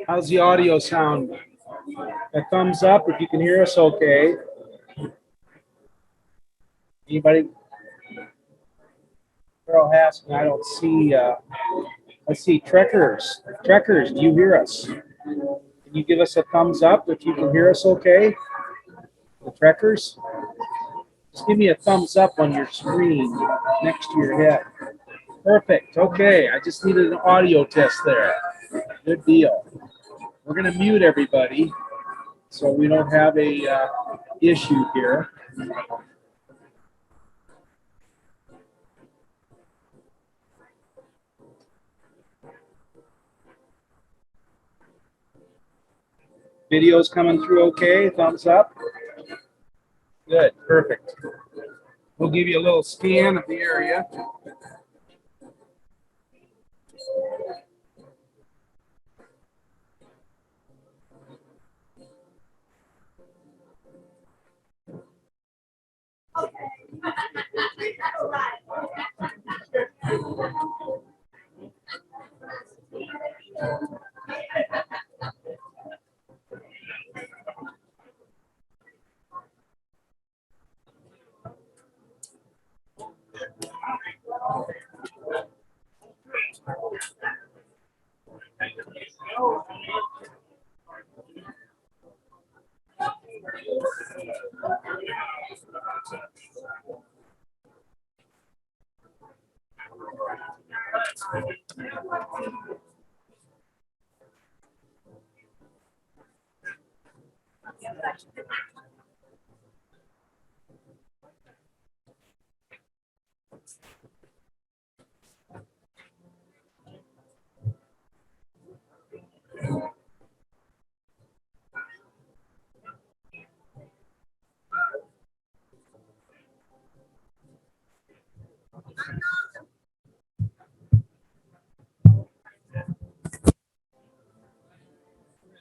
How's the audio sound? A thumbs up if you can hear us okay. Anybody? Carol Haskin, I don't see. Let's see, Trekkers. Trekkers, do you hear us? Can you give us a thumbs up if you can hear us okay? The Trekkers? Just give me a thumbs up on your screen next to your head. Perfect. Okay, I just needed an audio test there. Good deal. We're going to mute everybody so we don't have a issue here. Video's coming through okay? Thumbs up? Good, perfect. We'll give you a little scan of the area.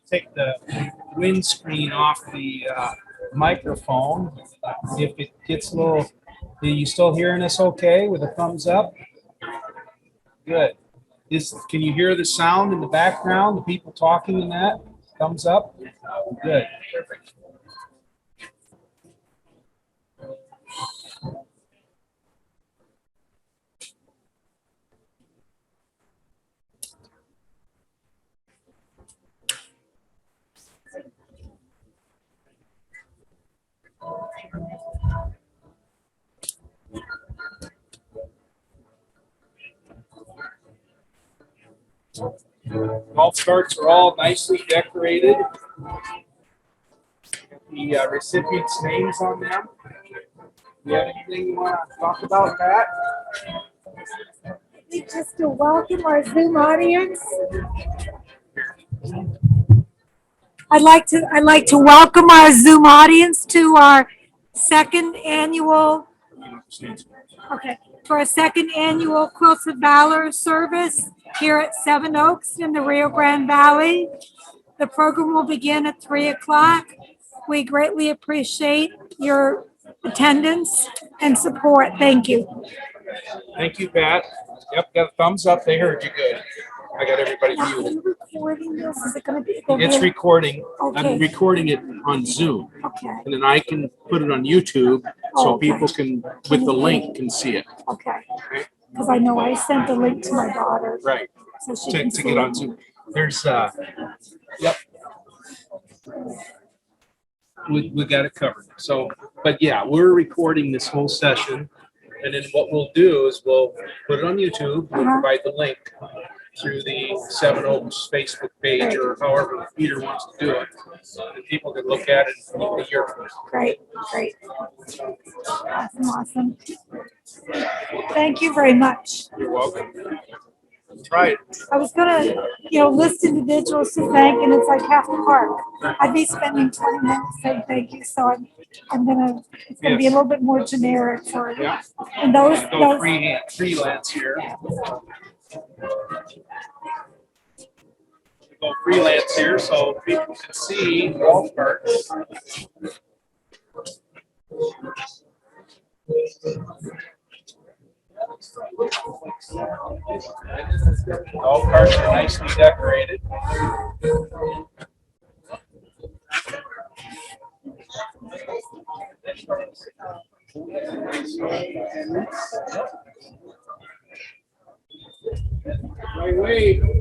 Take the windscreen off the microphone. If it gets a little, are you still hearing us okay with a thumbs up? Good. Can you hear the sound in the background, the people talking in that? Thumbs up? Good. Perfect. Golf carts are all nicely decorated. The recipients' names on them. Do you have anything you want to talk about that? Just to welcome our Zoom audience. I'd like to welcome our Zoom audience to our second annual Quilts of Valor service here at Seven Oaks in the Rio Grande Valley. The program will begin at 3:00. We greatly appreciate your attendance and support. Thank you. Thank you, Pat. Yep, got a thumbs up. They heard you good. I got everybody Now, are muted. you recording this? Is it going to be? It's recording. Okay. I'm recording it on Zoom. Okay. And then I can put it on YouTube so Okay. people can, with the link, can see it. Okay. Because I know I sent the link to my daughter. Right. So she To can get see on it. Zoom. There's, yep. We got it covered. So, but yeah, we're recording this whole session. And then what we'll do is we'll put it on YouTube. We'll provide the link through the Seven Oaks Facebook page or however Peter wants to do it. And people can look at it and hear from it. Great. Awesome. Thank you very much. You're welcome. That's right. I was gonna, list individuals to thank, and it's like half the park. I'd be spending 20 minutes saying thank you, so it's gonna be a little bit more generic for you. Yeah. And those Go freelance here. Go freelance here so people can see golf carts. All carts are nicely decorated.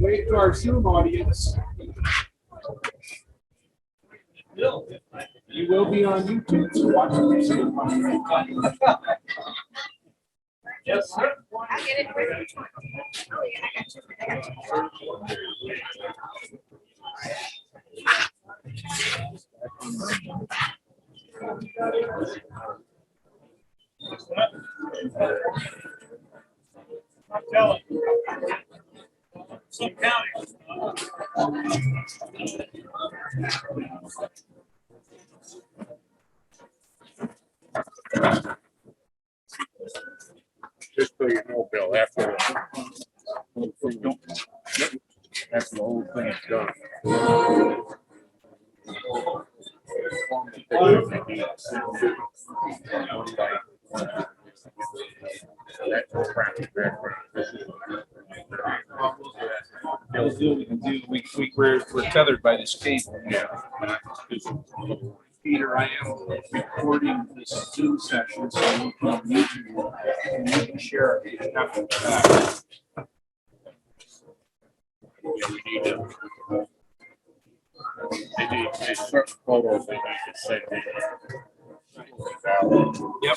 Wait to our Zoom audience. You will be on YouTube, so watch the Zoom. Yes, sir. I'll get it. Oh, yeah, I got you. I'm telling you. Some counties. Just so you know, Bill, after the whole thing is done. That's practice background. We're tethered by this cable. Yeah. Peter, I am recording this Zoom session, so you can YouTube and you can share it after the fact. Yeah, we need to. They need certain photos they need to send in. Yep.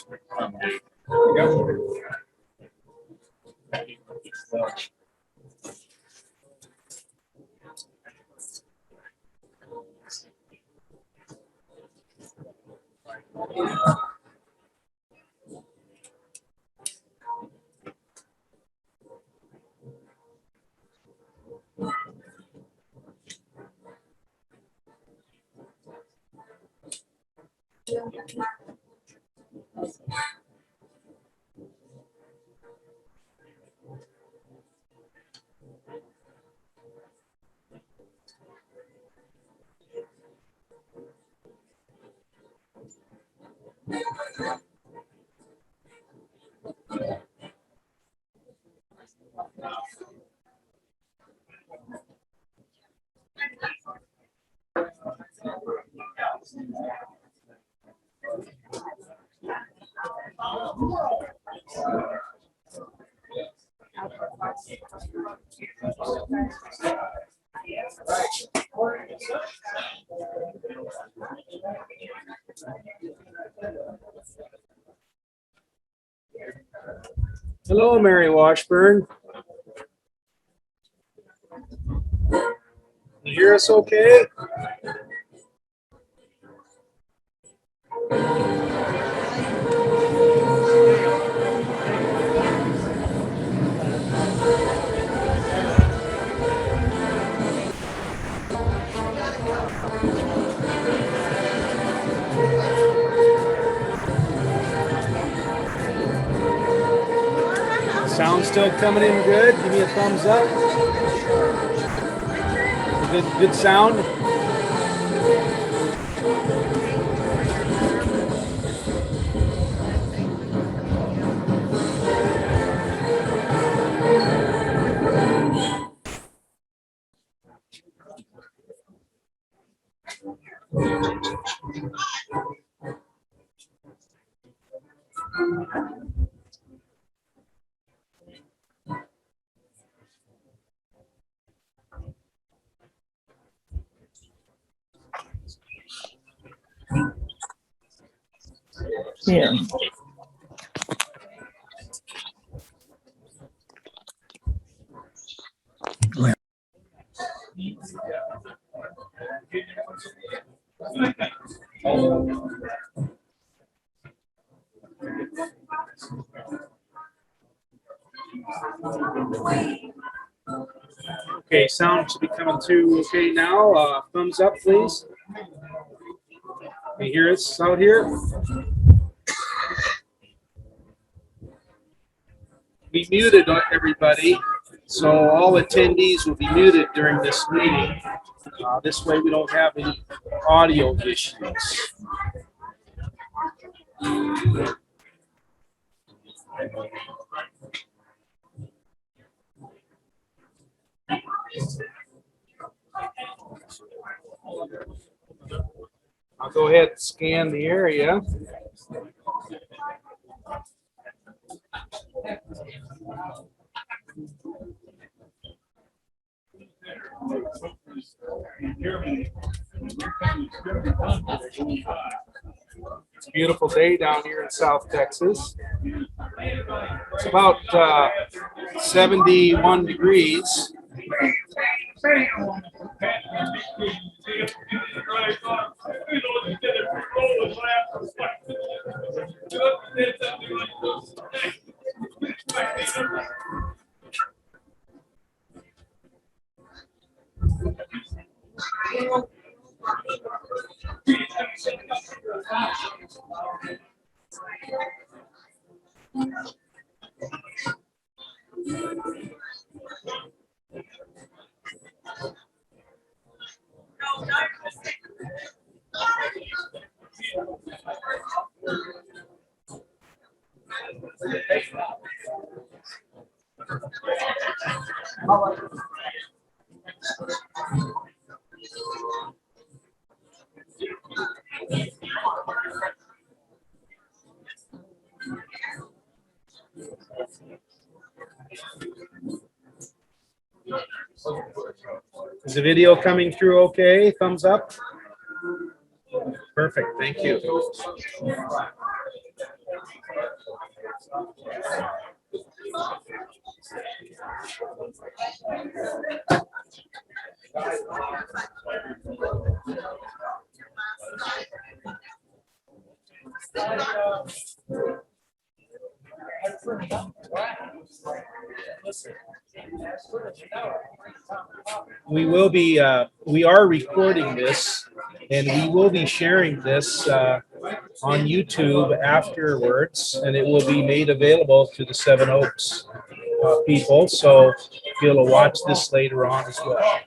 Hello, Mary Washburn. You hear us okay? Sound still coming in good? Give me a thumbs up. Good sound. Yeah. Okay, sound should be coming through okay now. Thumbs up, please. Can you hear us out here? We muted everybody, so all attendees will be muted during this meeting. This way we don't have any audio issues. I'll go ahead and scan the area. It's a beautiful day down here in South Texas. It's about 71 degrees. Is the video coming through okay? Thumbs up? Perfect, thank you. We are recording this, and we will be sharing this on YouTube afterwards, and it will be made available to the Seven Oaks people, so you'll watch this later on as well.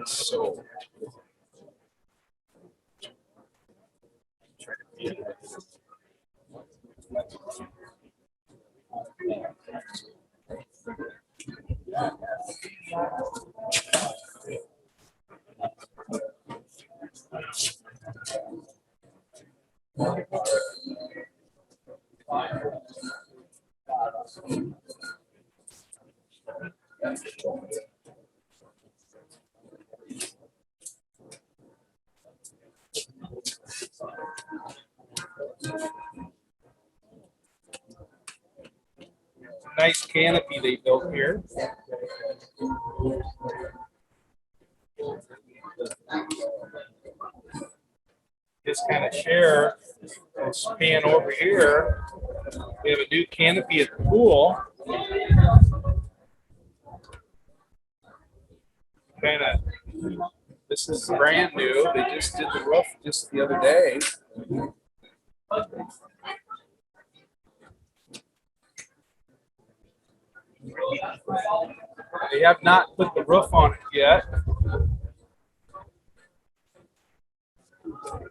So nice canopy they built here. Just kind of share and span over here. We have a new canopy at the pool. Kind of, this is brand new. They just did the roof just the other day. They have not put the roof on it yet.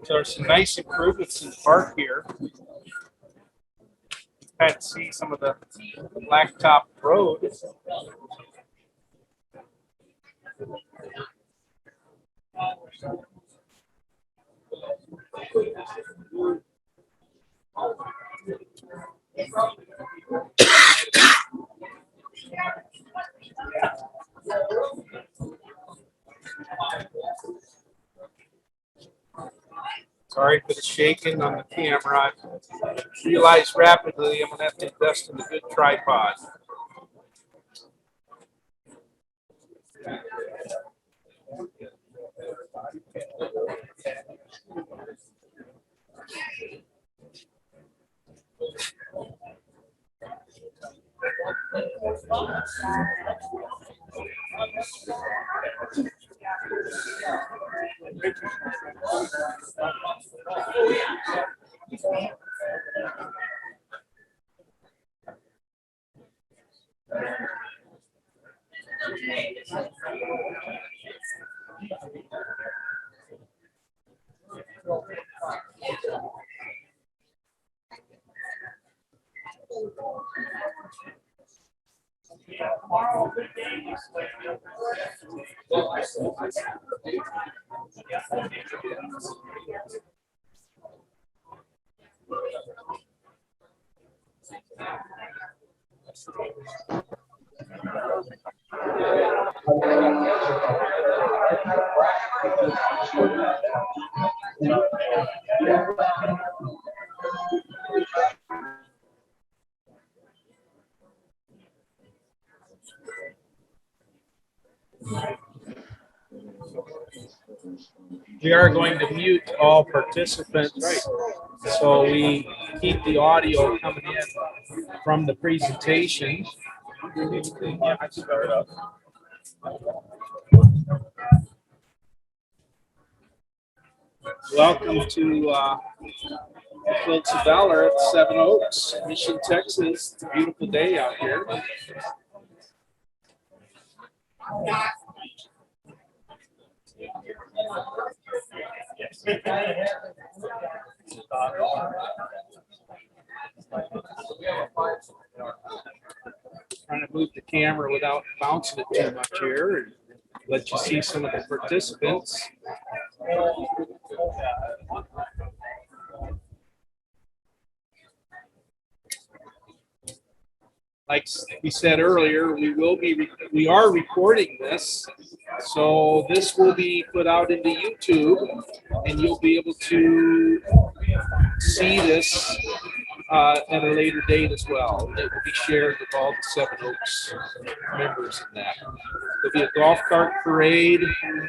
So there's some nice improvements in the park here. Had to see some of the blacktop road. Sorry for the shaking on the camera. realized rapidly I'm gonna have to invest in a good tripod. We are going to mute all participants, so we keep the audio coming in from the presentation. Yeah, I start up. Welcome to Quilts of Valor at Seven Oaks, Mission, Texas. It's a beautiful day out here. Trying to move the camera without bouncing it too much here and let you see some of the participants. Like we said earlier, we are recording this, so this will be put out into YouTube, and you'll be able to see this at a later date as well. It will be shared with all the Seven Oaks members in that. There'll be a golf cart parade.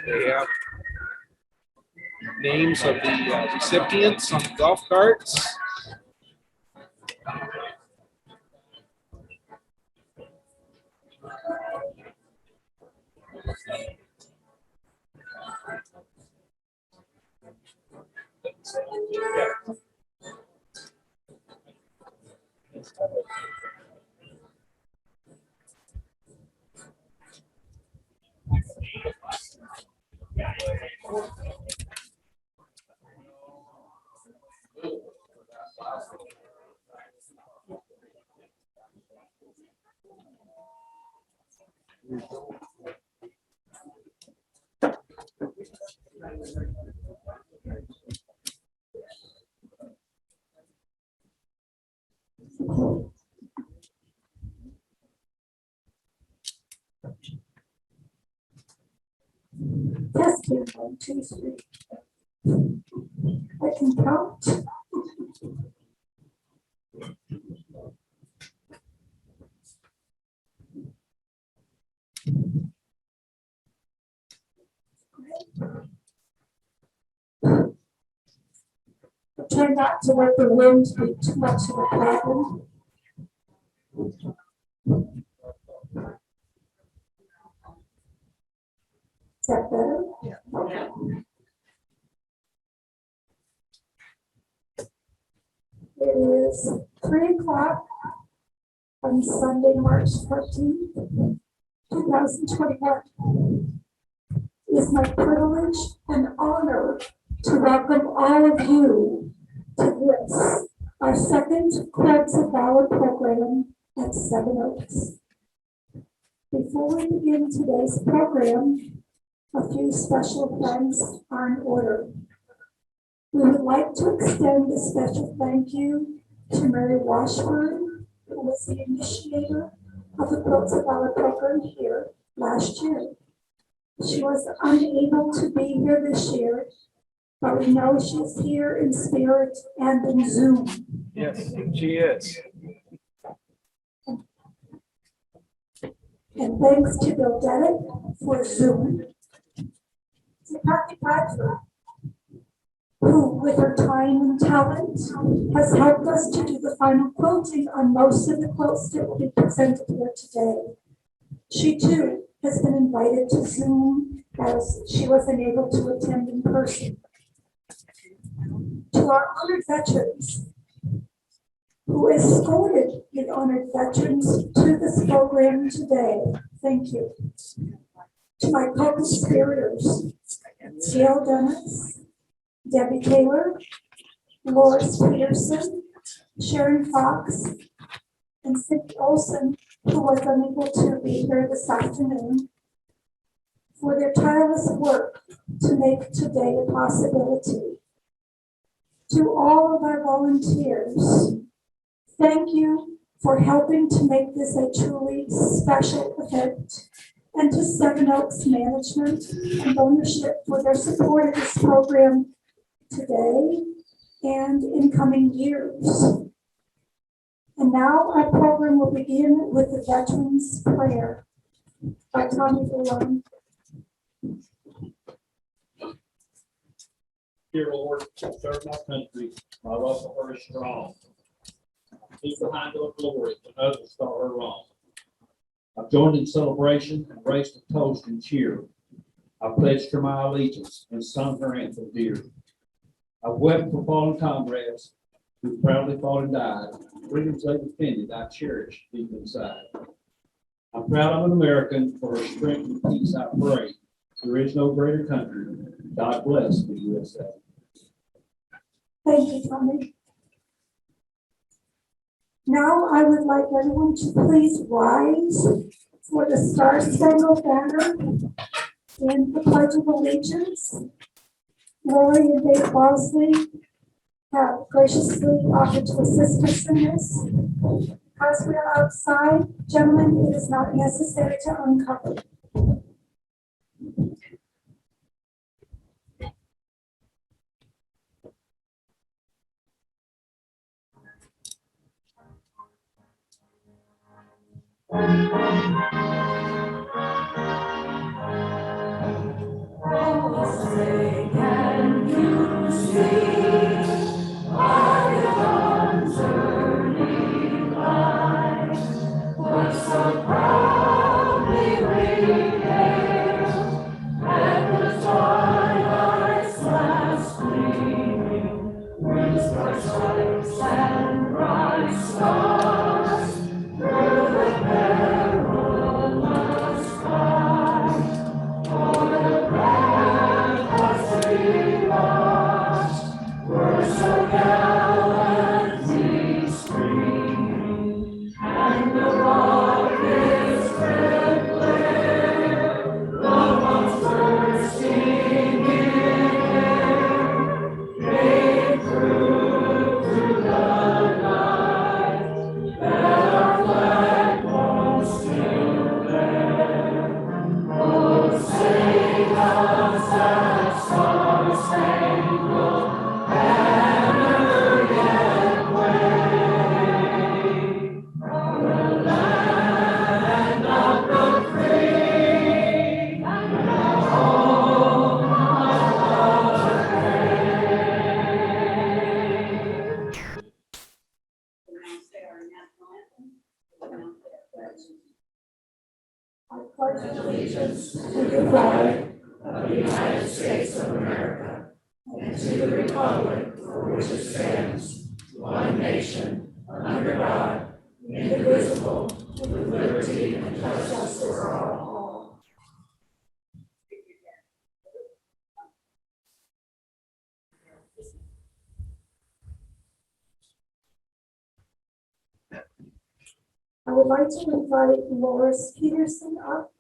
They have names of the recipients on the golf carts. Testing 1, 2, 3. I can count. Try not to let the wind be too much of a problem. Is that better? Yeah. Okay. It is 3 o'clock on Sunday, March 14th, 2021. It is my privilege and honor to welcome all of you to this, our second Quilts of Valor program at Seven Oaks. Before we begin today's program, a few special thanks are in order. We would like to extend a special thank you to Mary Washburn, who was the initiator of the Quilts of Valor program here last year. She was unable to be here this year but we know she's here in spirit and in Zoom. Yes, she is. And thanks to Bill Dennett for Zoom. To Kathy Bradford, who with her time and talent has helped us to do the final quilting on most of the quilts that will be presented here today. She too has been invited to Zoom as she wasn't able to attend in person. To our honored veterans who escorted the honored veterans to this program today, thank you. To my co-conspirators, Gail Dennis, Debbie Taylor, Loris Peterson, Sharon Fox, and Cindy Olson, who was unable to be here this afternoon, for their tireless work to make today a possibility. To all of our volunteers, thank you for helping to make this a truly special event, and to Seven Oaks management and ownership for their support of this program today and in coming years. And now our program will begin with the Veterans Prayer by Tommy DeLong. Dear Lord, serve my country, my love for her is strong. Leave behind her glory when others thought her wrong. I've joined in celebration and raised a toast and cheer. I've pledged her my allegiance and sung her anthem dear. I've wept for fallen comrades who proudly fought and died. Freedoms they defended, I cherish deep inside. I'm proud I'm an American. For her strength and peace I pray. There is no greater country. God bless the USA. Thank you, Tommy. Now I would like everyone to please rise for the Star-Spangled Banner and the Pledge of Allegiance. Lori and Dave Bosley have graciously offered to assist us in this. Because we are outside, gentlemen, it is not necessary to uncover. I pledge allegiance to the flag of the United States of America and to the republic for which it stands, one nation, under God, indivisible, with liberty and justice for all. I would like to invite Loris Peterson up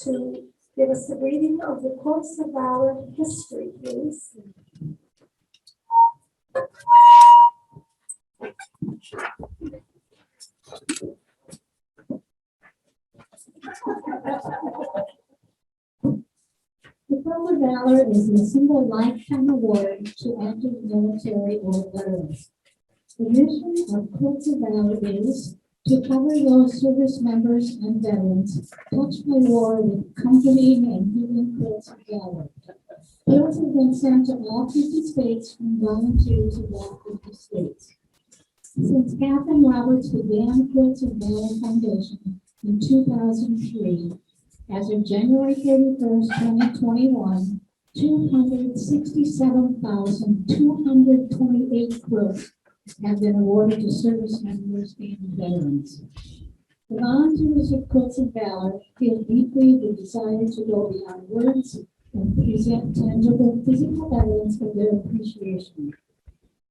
to give us a reading of the Quilts of Valor history, please. Before we Valor is a single lifetime award to active military or veterans. The mission of Quilts of Valor is to cover those service members and veterans touched by war with comforting and healing quilts of valor. Quilts have been sent to all 50 states from volunteers of all 50 states. Since Catherine Roberts began Quilts of Valor Foundation in 2003, as of January 31st, 2021, 267,228 quilts have been awarded to service members and veterans. The volunteers of Quilts of Valor feel deeply the desire to go beyond words and present tangible physical evidence of their appreciation.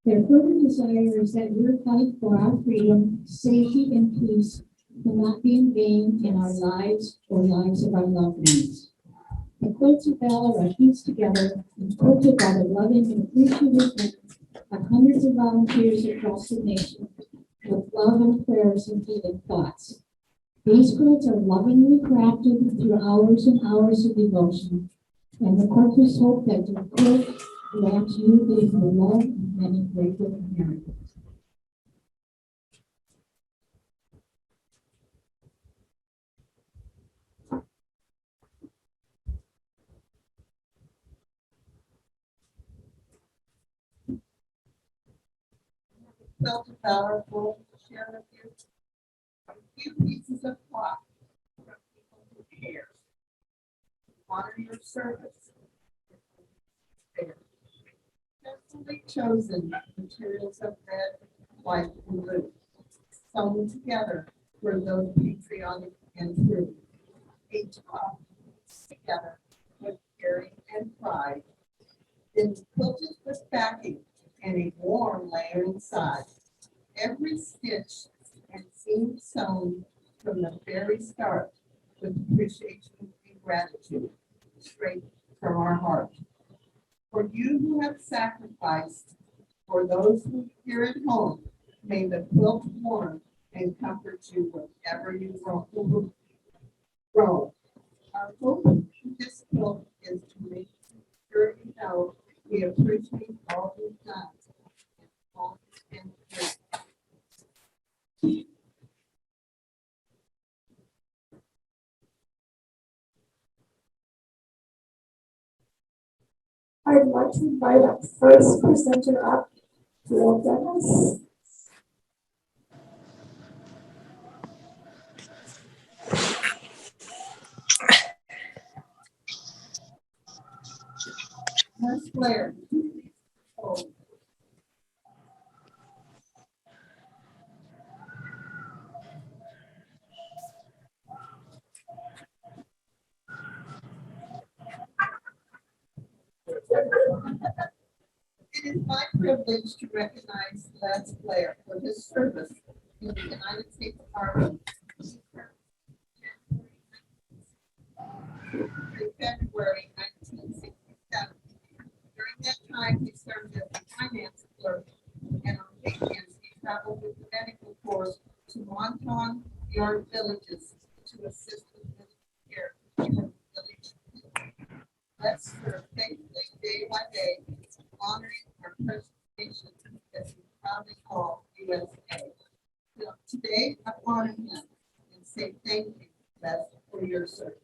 Their further desire is that your fight for our freedom, safety, and peace will not be in vain in our lives or lives of our loved ones. The Quilts of Valor are pieced together and quilted by the loving and appreciative hands of hundreds of volunteers across the nation with love and prayers and healing thoughts. These quilts are lovingly crafted through hours and hours of devotion, and the quilters hope that your quilt wraps you in the love of many grateful Americans. Quilt of Valor will share with you a few pieces of cloth from people who care. Honor your service. Carefully chosen materials of red, white, and blue, sewn together for those patriotic and true. Each cloth together with caring and pride. Then quilted with backing and a warm layer inside. Every stitch and seam sewn from the very start with appreciation and gratitude, straight from our heart. For you who have sacrificed, for those who here at home, may the quilt warm and comfort you wherever you roam. Our hope with this quilt is to make sure you know we appreciate all you've done. And I'd like to invite our first presenter up, Bill Dennis. Nurse Blair. Oh, it is my privilege to recognize Les Blair for his service in the United States Army. In February 1967. During that time, he served as a finance clerk, and on weekends, he traveled with the medical corps to Montauk, York villages to assist with medical care in the village. Let's serve faithfully day by day, honoring our precious nation as we proudly call USA. So today, I honor him and say thank you, Les, for your service.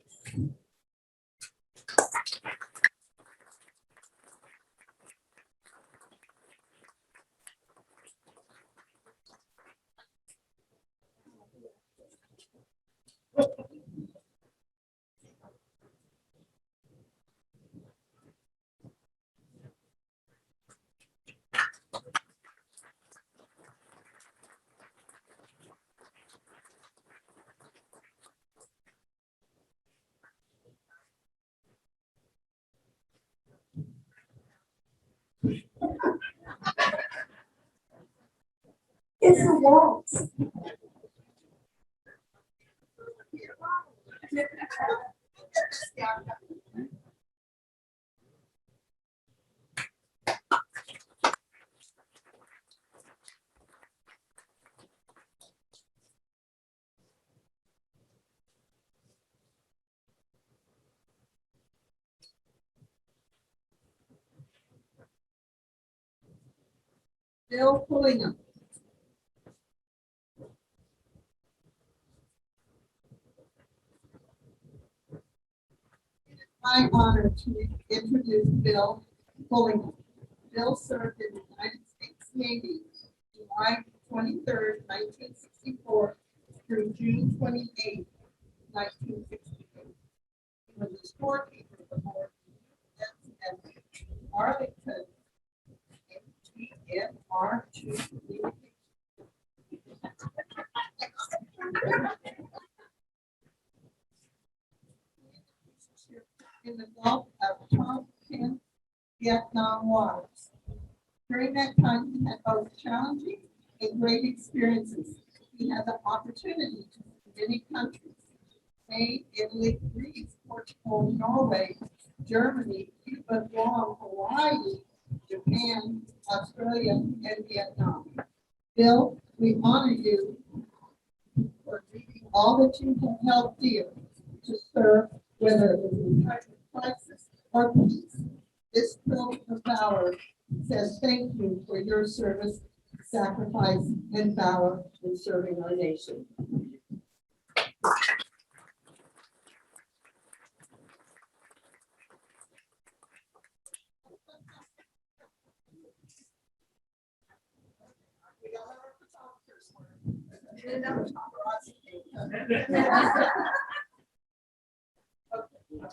It's a waltz. Bill Pullingham. It is my honor to introduce Bill Pullingham. Bill served in the United States Navy July 23rd, 1964 through June 28th, 1968. He was a scorekeeper aboard USS Arlington, MTMR2. In the Gulf of Tonkin, Vietnam waters. During that time, he had both challenging and great experiences. He had the opportunity to see many countries: Spain, Italy, Greece, Portugal, Norway, Germany, Cuba, Guam, Hawaii, Japan, Australia, and Vietnam. Bill, we honor you for leading all that you have held dear to serve, whether it was in times of crisis or peace. This Quilt of Valor says thank you for your service, sacrifice, and valor in serving our nation.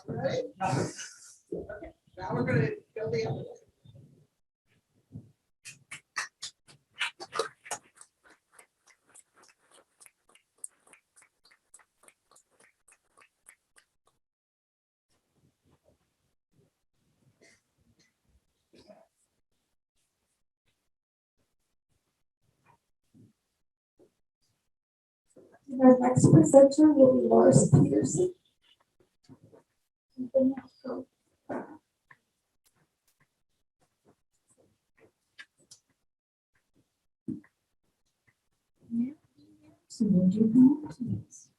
Ready? Okay, now we're going to go the other way. Our next presenter will be Loris Peterson. So would you come up, please?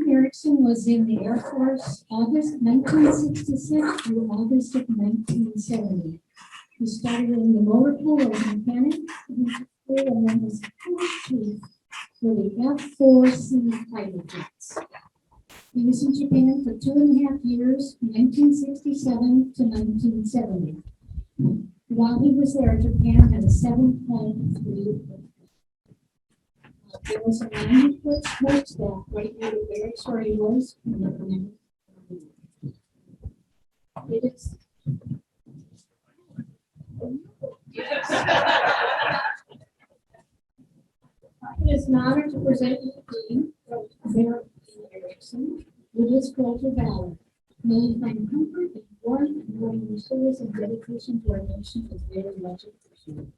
Erickson was in the Air Force August 1966 through August of 1970. He started in the motor pool as a mechanic and then was chief for the F-4C fighter jets. He was in Japan for 2.5 years, 1967 to 1970. While he was there, Japan had a 7.3. There was a 90-foot smokestack right near the barracks where he was. It is. It is an honor to present you the Dean of Erickson with his Quilts of Valor. May you find comfort and warmth during your service and dedication to our nation is very much appreciated.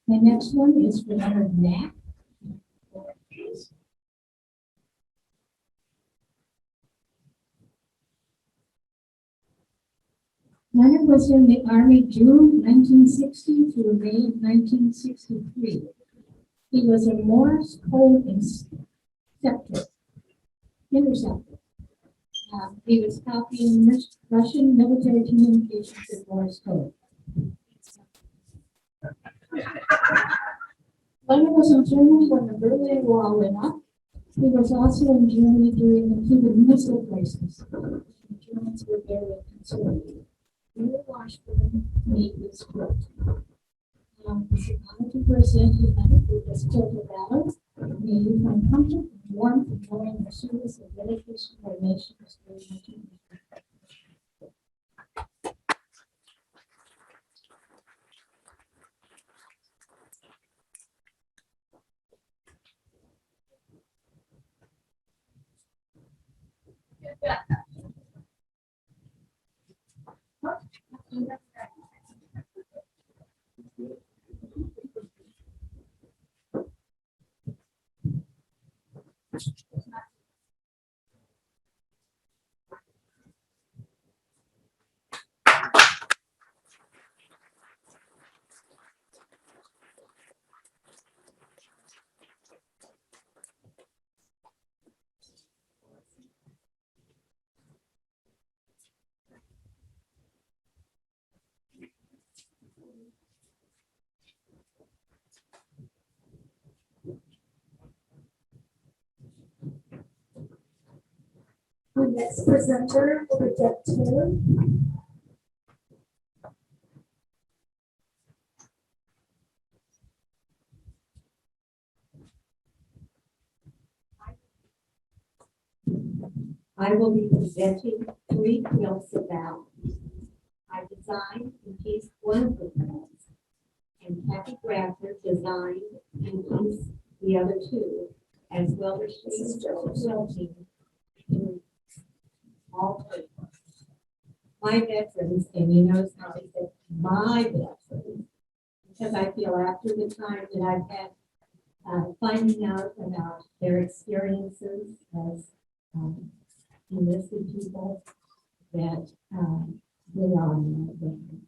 The next one is for Leonard Knapp. Leonard was in the Army June 1960 through May 1963. He was a Morse code interceptor. He was copying Russian military communications in Morse code. Leonard was in Germany when the Berlin Wall went up. He was also in Germany during the Cuban Missile Crisis. The Germans were very conservative. Mary Washburn made this quote. It's an honor to present you with this Quilts of Valor. May you find comfort and warmth in knowing your service and dedication to our nation is very much needed. Our next presenter will be Deb Taylor. I will be presenting 3 quilts of valor. I designed and pieced one of the quilts, and Kathy Wagner designed and pieced the other 2, as well as she is quilting in all 3. My veterans, and you notice how I said my veterans, because I feel after the time that I've had finding out about their experiences as enlisted people, that they are my veterans.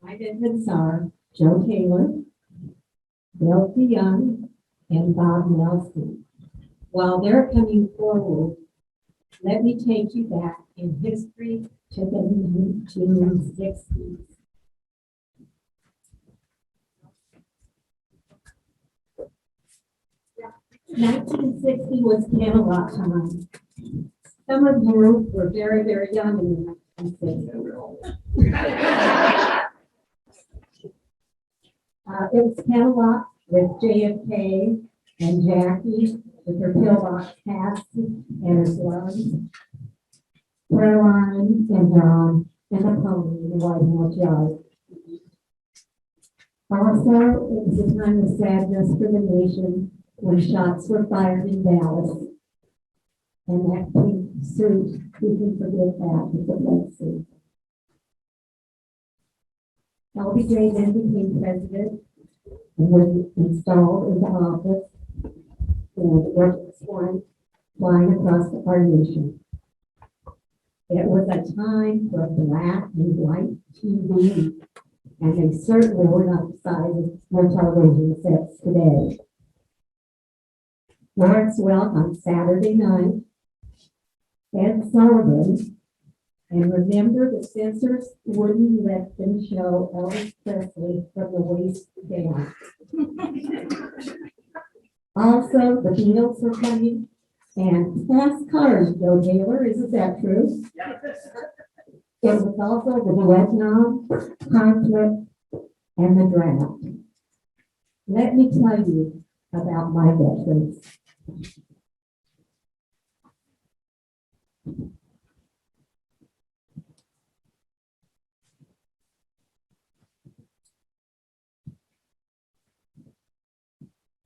My veterans are Joe Taylor, Bill DeYoung, and Bob Nelson. While they're coming forward, let me take you back in history to the 1960s. 1960 was Camelot time. Some of you were very, very young in the 1960s. It was Camelot with JFK and Jackie with her pillbox hats and her gloves. Caroline and John and the pony in the White House yard. Also, it was a time of sadness for the nation when shots were fired in Dallas. And that pink suit, who can forget that, was a blood suit. LBJ then became president and was installed into office, and Air Force One flying across our nation. It was a time for black and white TV, and they certainly were not the size of our television sets today. Lawrence Welk on Saturday night, Ed Sullivan, and remember the censors wouldn't let them show Elvis Presley from the waist down. Also, the Beatles were coming, and fast cars, Joe Taylor, isn't that true? It was also the Vietnam conflict and the draft. Let me tell you about my veterans.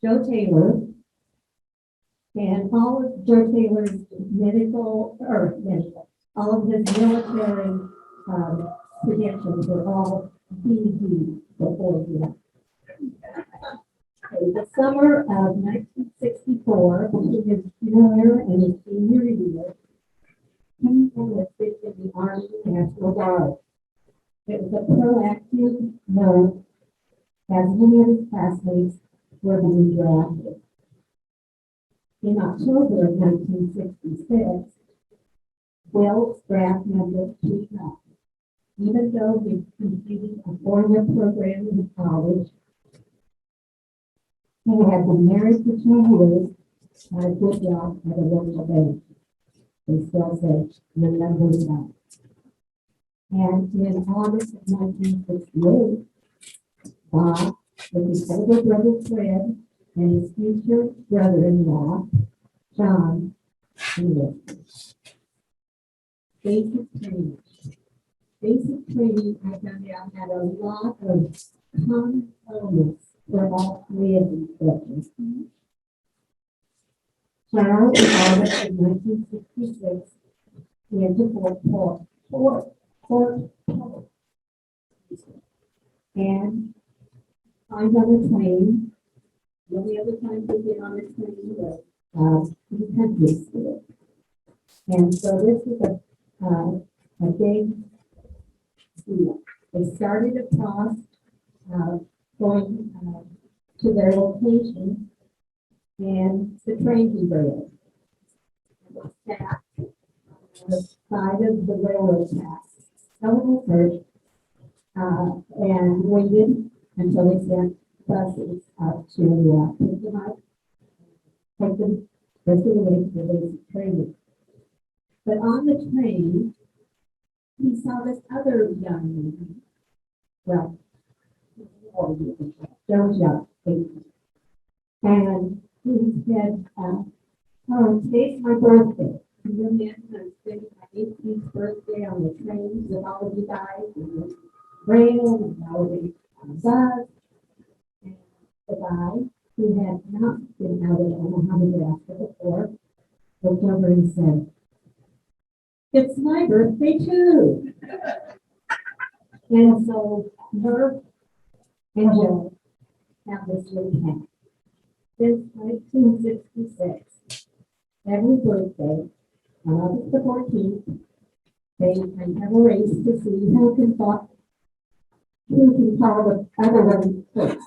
Joe Taylor, and all of Joe Taylor's all of his military credentials were all BD before him. Okay, the summer of 1964, between his junior and his senior year, he enlisted in the Army National Guard. It was a proactive move, as many of his classmates were being drafted. In October of 1966, Will's draft number came up. Even though he completed a 4-year program in college, he had been married for 2 years, had a good job at a local bank. They still said, remember that. And in August of 1968, Bob, with his older brother Fred and his future brother-in-law, John, enlisted. Basic training. Basic training, I found out, had a lot of common elements for all three of these veterans. Charles, in August of 1966, went to Fort and climbed on a train. The only other time we get on a train was in country school. And so this was a big deal. They started across, going to their location, and the train derailed. It was stacked on the side of the railroad tracks. Someone was hurt, and waited until they sent buses out to pick them up, take them rest of the way to the basic training. But on the train, he saw this other young man. Well, Joe Young, 18. And he said, oh, today's my birthday. Can you imagine I'm spending my 18th birthday on the train with all of you guys and the rail and all the bus. And the guy who had not been out of Omaha Nebraska before looked over and said, it's my birthday too. And so her and Joe have this little hat. Since 1966, every birthday, on August the 14th, they can have a race to see who can call the other one first.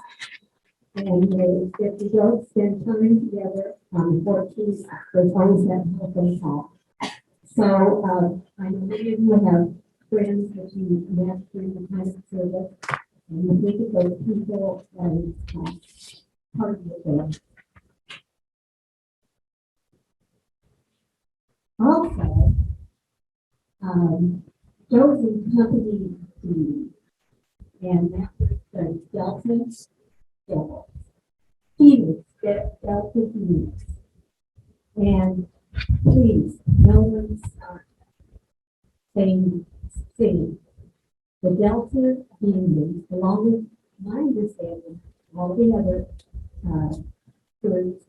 And they, if you don't spend time together on the 14th, there's always that whole call. So I know many of you have friends that you met during the time of service, and you think of those people as part of the family. Also, Joe's in company D, and that was the Delta Devils. He was Delta D. And please, no one's saying. The Delta Demons, along with my understanding, all the other groups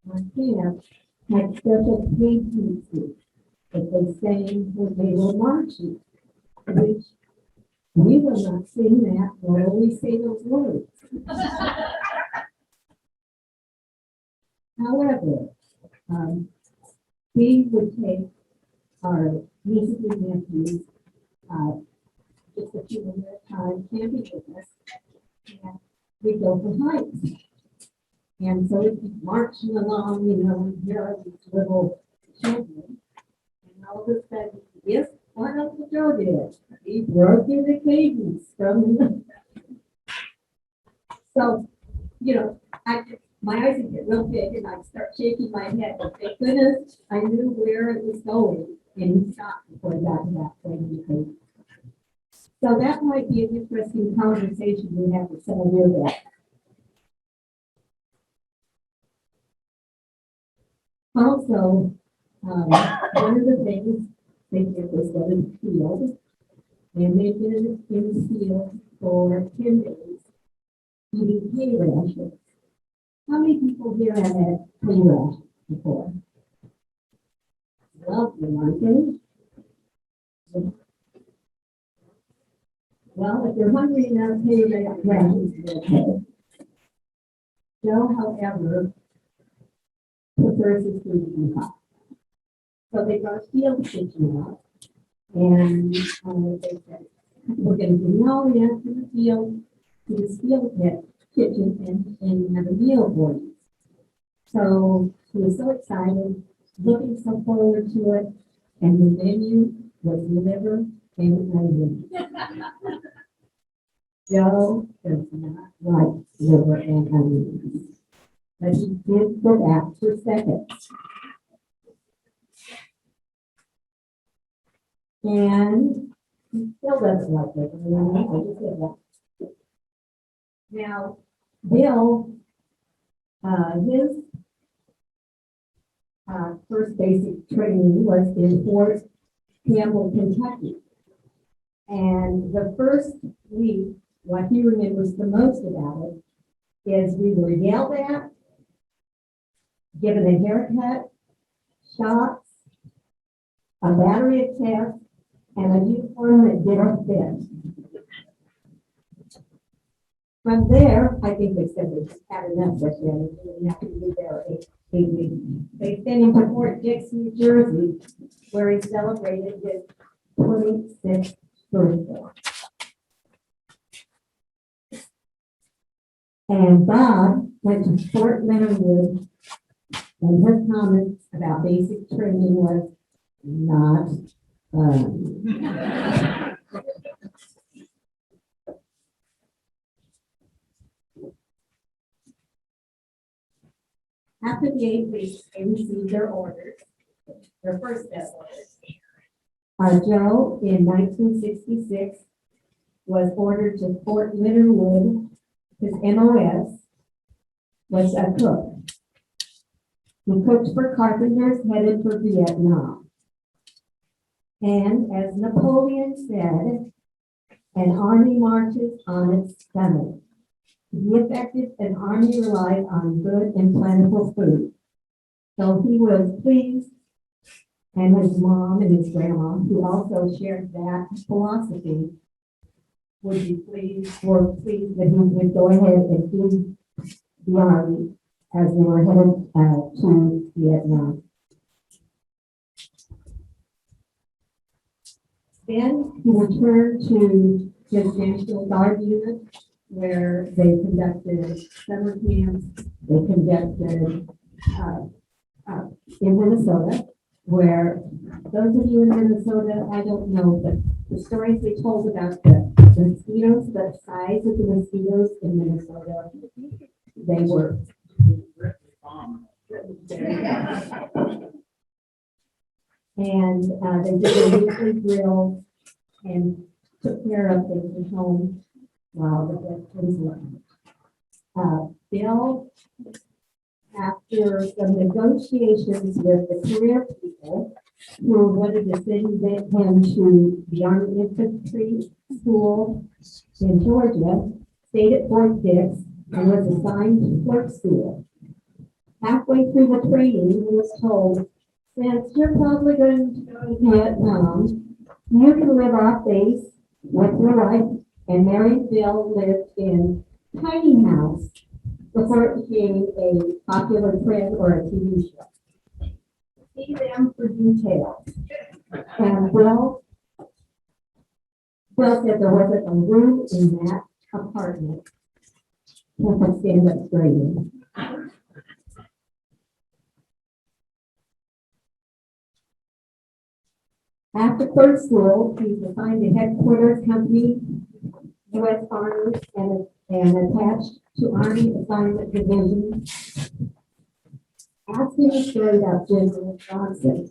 on camp had special painting suits that they sang when they were marching, which we will not sing that, nor will we say those words. However, we would take our nieces and nephews, just a few minutes at a time, camping with us, and we go for hikes. And so we'd be marching along, you know, and here are these little children, and all of a sudden, guess what Uncle Joe did? He broke in the cadence from the. So, you know, my eyes would get real big and I'd start shaking my head, but thank goodness I knew where it was going, and he stopped before he got to that point in the cadence. So that might be an interesting conversation we have with some of you there. Also, one of the things they did was go to the field, and they've been in the field for 10 days eating hay rations. How many people here have had hay rations before? Lovely, aren't they? Well, if you're hungry enough, hay rations is okay. Joe, however, prefers his food to be hot. So they brought a field kitchen out, and they said, we're going to bring all the out to the field, to this field kitchen, and have a meal for you. So he was so excited, looking so forward to it, and the menu was liver and onion. Joe does not like liver and onions, but he did go back for seconds. And He still doesn't like it. I mean, I just said that. Now, Bill, his first basic training was in Fort Campbell, Kentucky. And the first week, what he remembers the most about it is we were yelled at, given a haircut, shots, a battery of tests, and a uniform that didn't fit. From there, I think they said they just had enough with him. He didn't have to be there 8 weeks. They sent him to Fort Dix, New Jersey, where he celebrated his 26th birthday. And Bob went to Fort Leonard Wood, and his comments about basic training was not fun. After the 8 weeks, they received their orders, their first set of orders. Joe, in 1966, was ordered to Fort Leonard Wood. His MOS was a cook. He cooked for carpenters headed for Vietnam. And as Napoleon said, an army marches on its stomach. To be effective, an army relies on good and plentiful food. So he was pleased, and his mom and his grandma, who also shared that philosophy, would be pleased that he would go ahead and feed the army as they were headed to Vietnam. Then he returned to his National Guard unit, where they conducted summer camps. They conducted in Minnesota, where those of you in Minnesota, I don't know, but the stories they told about the mosquitoes, the size of the mosquitoes in Minnesota, they were. And they did a weekly drill and took care of things at home while the veterans left. Bill, after some negotiations with the career people who wanted to send him to the Army Infantry School in Georgia, stayed at Fort Dix and was assigned to Fort School. Halfway through the training, he was told, since you're probably going to go to Vietnam, you can live off base with your wife, and Mary Bill lived in tiny house before it became a popular trend or a TV show. See them for details. And Bill said there wasn't a room in that apartment that could stand up straight in. After first school, he was assigned to Headquarters Company, U.S. Army, and attached to Army Assignment Division. Asking a story about General Johnson.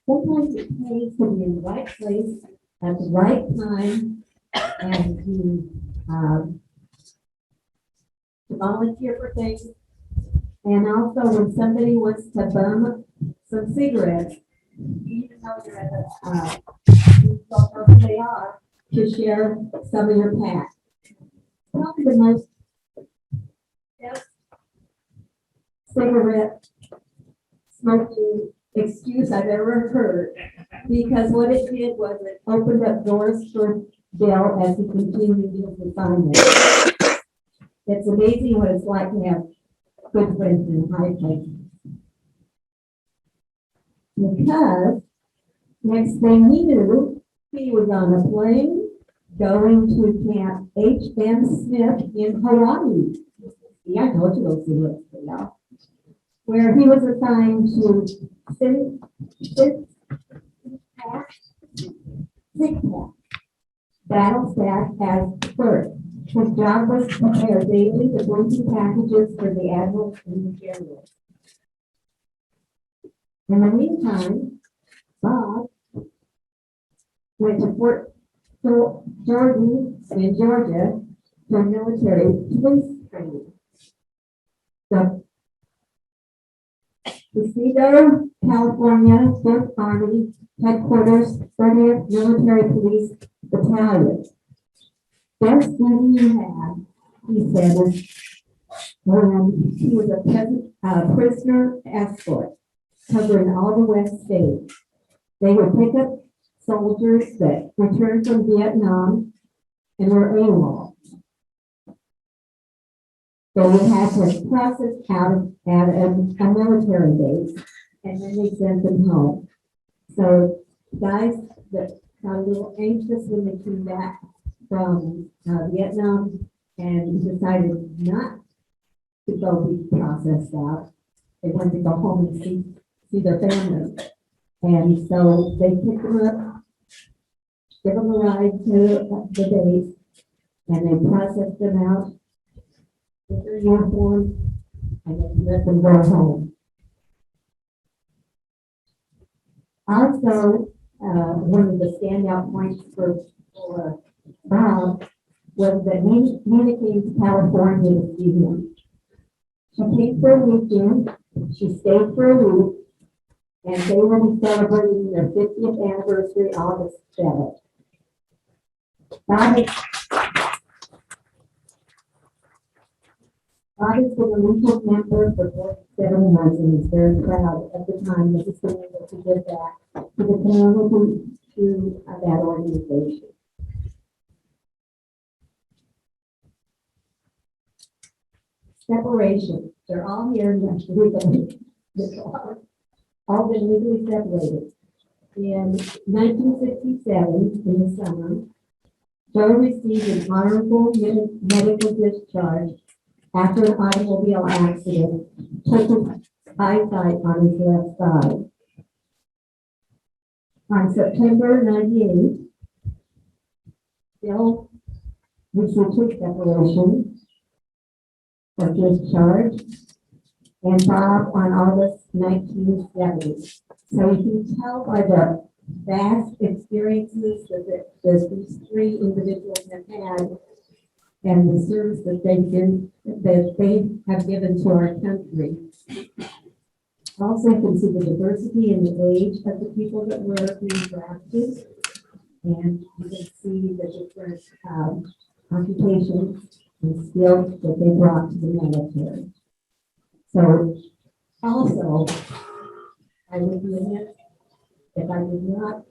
Sometimes it pays to be in the right place at the right time and to volunteer for things. And also when somebody wants to bum some cigarettes, even though you're at the where they are, to share some of your pack. Probably the most best cigarette smoking excuse I've ever heard, because what it did was it opened up doors for Bill as he continued his assignment. It's amazing what it's like to have good friends in high places. Because next thing he knew, he was on a plane going to Camp H.M. Smith in Hawaii. Yeah, I told you those cigarettes, y'all. Where he was assigned to six pack battle stack as first. His job was to prepare daily the blinking packages for the admirals and the generals. In the meantime, Bob went to Fort Jordan in Georgia for military police training. The Cedar, California, 5th Army Headquarters, 30th Military Police Battalion. Best duty you had, he said, is when he was a prisoner escort covering all the West states. They would pick up soldiers that returned from Vietnam and were AWOL. They would have to process out at a military base, and then they sent them home. So guys that got a little anxious when they came back from Vietnam and decided not to go be processed out, they wanted to go home and see their families. And so they picked them up, give them a ride to the base, and they processed them out with their uniform, and then let them go home. Also, one of the standout points for Bob was that Nina came to California to see him. She came for a weekend, she stayed for a week, and they will be celebrating their 50th anniversary August 7th. Bob has been a legal member for 47 months and is very proud at the time that he's been able to give back to the community through that organization. Separation. They're all here legally. They've all been legally separated. In 1967, in the summer, Joe received an honorable medical discharge after an automobile accident took his eyesight on his left side. On September 98, Bill received separation for discharge, and Bob on August 1970. So you can tell by the vast experiences that these three individuals have had and the service that they have given to our country. Also, you can see the diversity and the age of the people that were being drafted, and you can see the different occupations and skills that they brought to the military. So, also, I would be amiss if I did not,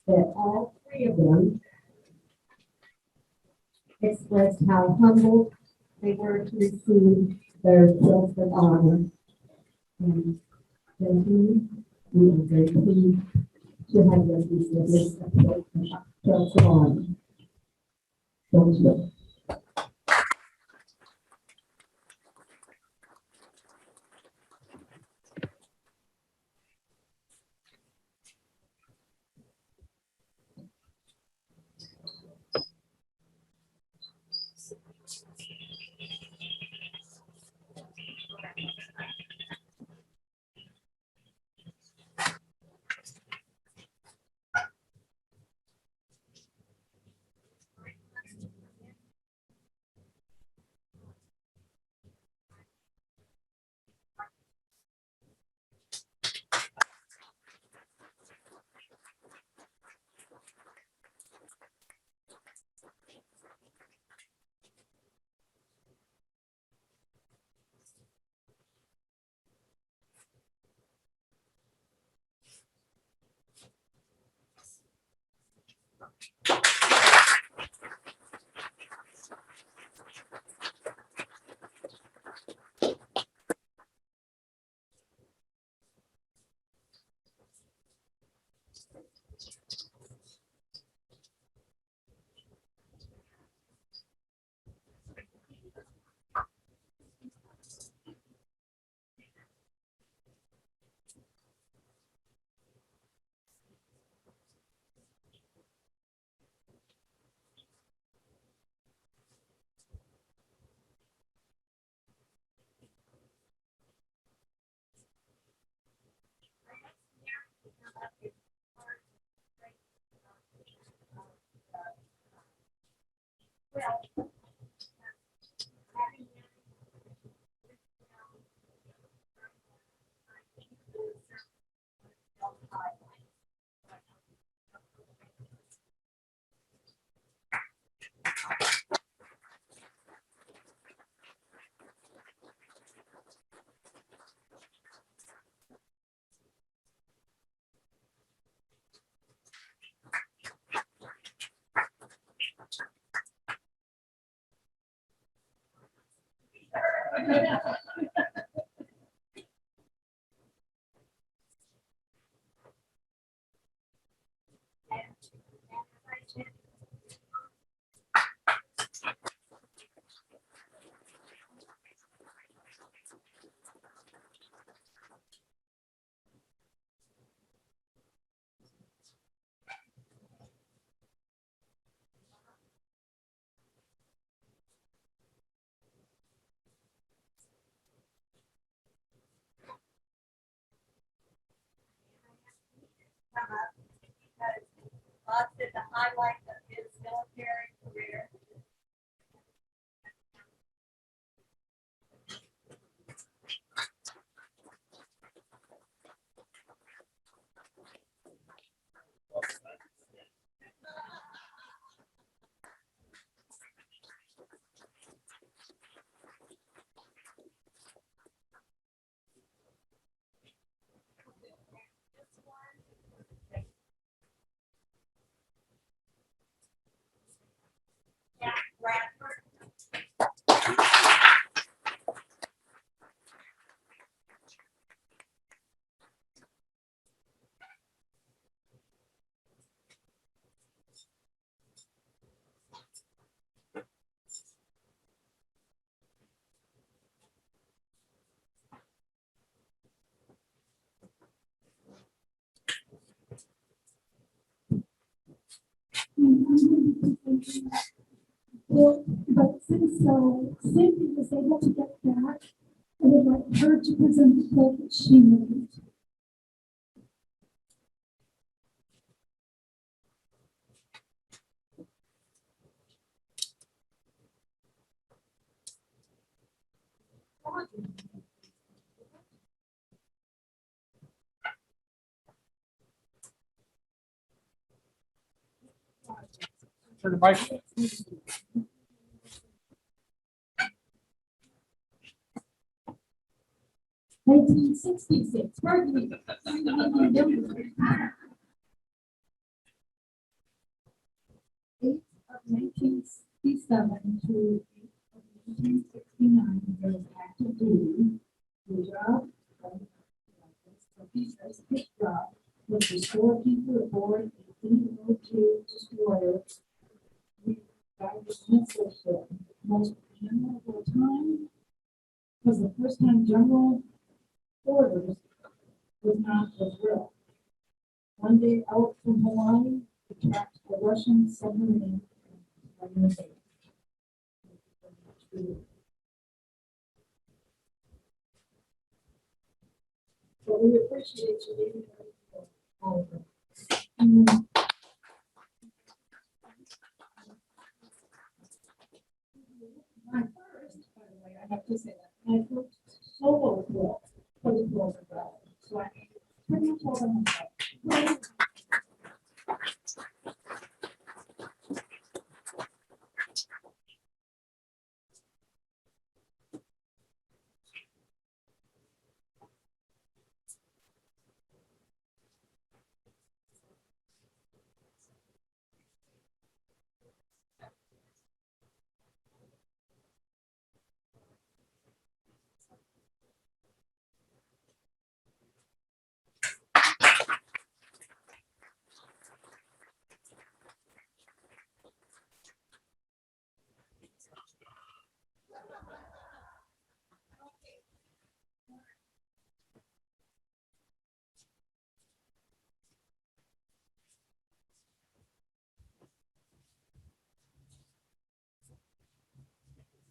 that all three of them expressed how humbled they were to receive their Quilts of Honor. And we are very pleased to have them receive this Quilts of Honor. Thank you. Lots of the highlight of his military career. Jack Bradford. Well, but since Cindy was able to get back, I would like her to present the book that she made. Turn the mic. 1966, pardon me. 8 of 1967 to 8 of 1969, there was active duty. The job, his job was to restore people aboard a D-02 destroyer. That was missile ship. Most memorable time was the first time General orders was not a drill. One day out from Hawaii, we tracked a Russian submarine. So we appreciate you leaving all of them. My first, by the way, I have to say that, my first solo book for the Quilts of Valor. So I pretty much all of myself.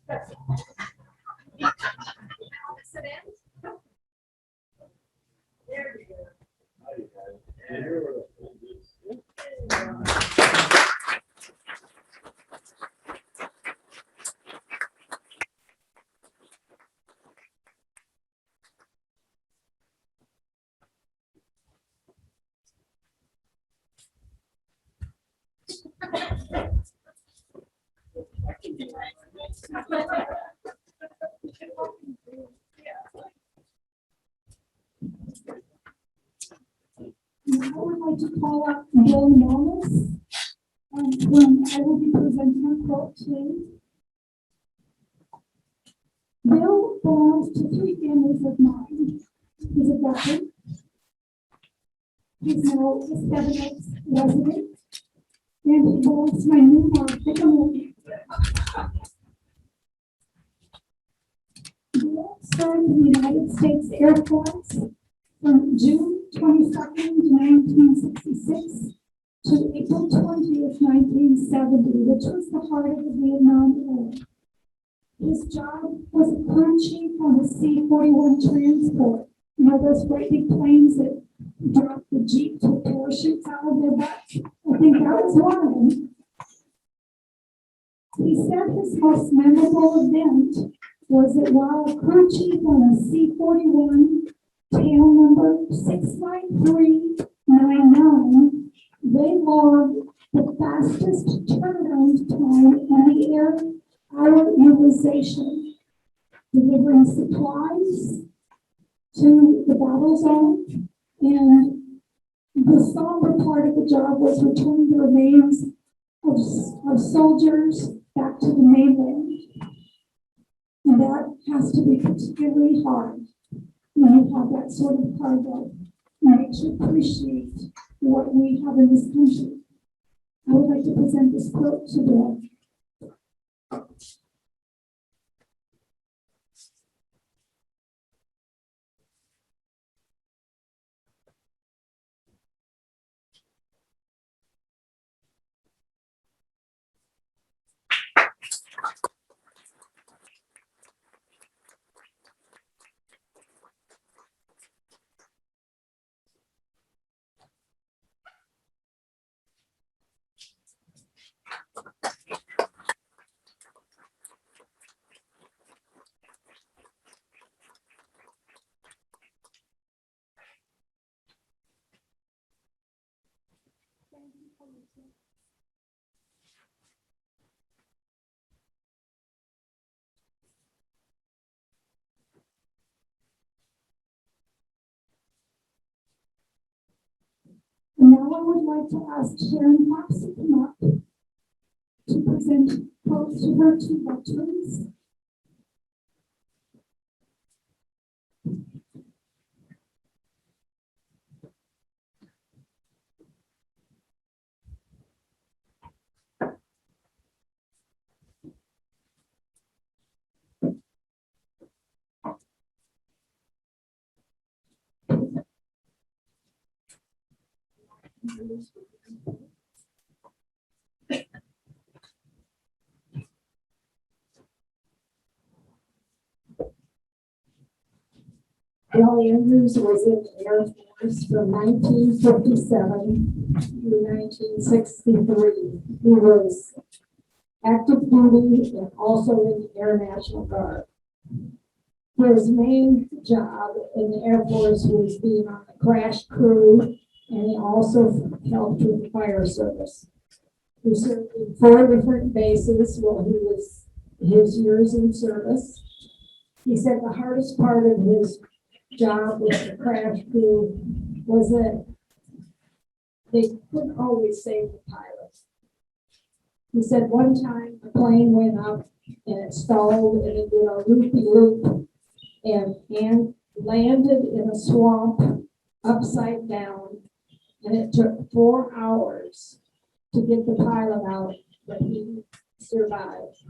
There we go. Now I would like to call up Bill Wallace, whom I will be presenting a quote today. Bill belongs to three families of mine. He's a veteran. He's now a 7 Oaks resident, and he belongs to my new family. Bill served in the United States Air Force from June 22nd, 1966 to April 20th, 1970, which was the heart of the Vietnam War. His job was a crew chief on a C-41 transport, you know, those great big planes that drop the Jeep with parachutes out of their butts. I think that was one of them. He said his most memorable event was that while a crew chief on a C-41, tail number 69399, they logged the fastest turnaround time in the air our utilization, delivering supplies to the battle zone, and the somber part of the job was returning the remains of soldiers back to the mainland. And that has to be particularly hard when you have that sort of cargo. And I actually appreciate what we have in this country. I would like to present this quote to Bill. And now I would like to ask Sharon Fox to come up to present quotes to her two veterans. Ellie Andrews was in the Air Force from 1957 through 1963. He was active duty and also in the Air National Guard. His main job in the Air Force was being on the crash crew, and he also helped with the fire service. He served in 4 different bases while he was his years in service. He said the hardest part of his job with the crash crew was that they couldn't always save the pilots. He said one time a plane went up and it stalled and it did a loopy-loop and landed in a swamp upside down, and it took 4 hours to get the pilot out, but he survived.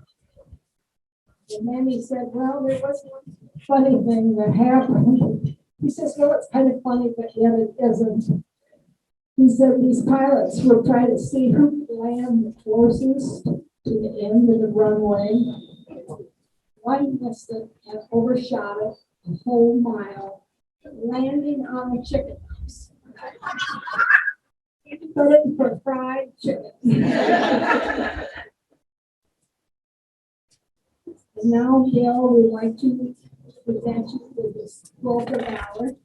And then he said, well, there was one funny thing that happened. He says, well, it's kind of funny, but yet it isn't. He said these pilots were trying to see who could land the closest to the end of the runway. One missed it and overshot it a whole mile, landing on the chicken house. Put it for fried chicken. And now, Bill, we'd like to present you with this Quilts of Valor.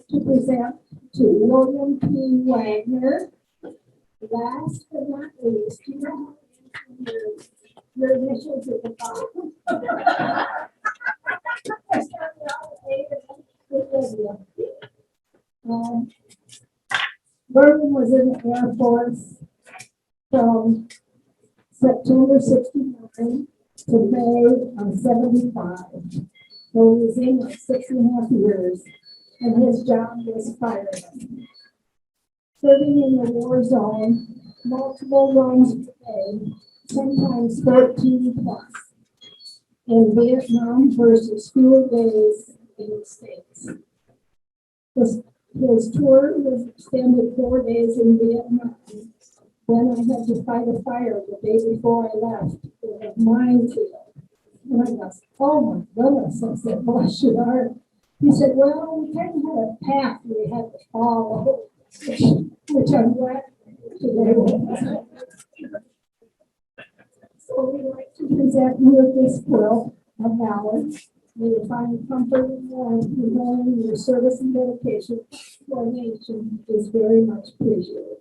To present to William P. Wagner. Last but not least, you know, your initials at the bottom. William was in the Air Force from September 69 to May of 75. So he was in like 6.5 years, and his job was fireman. Serving in the war zone, multiple runs per day, sometimes 13 plus. In Vietnam versus fewer days in the States. His tour was extended 4 days in Vietnam. Then I had to fight a fire the day before I left in a minefield. And I was, oh my goodness, I said, bless your heart. He said, well, we kind of had a path we had to follow, which I'm glad today. So we'd like to present you with this quilt of Valor. May you find comfort and warmth in knowing your service and dedication to our nation is very much appreciated.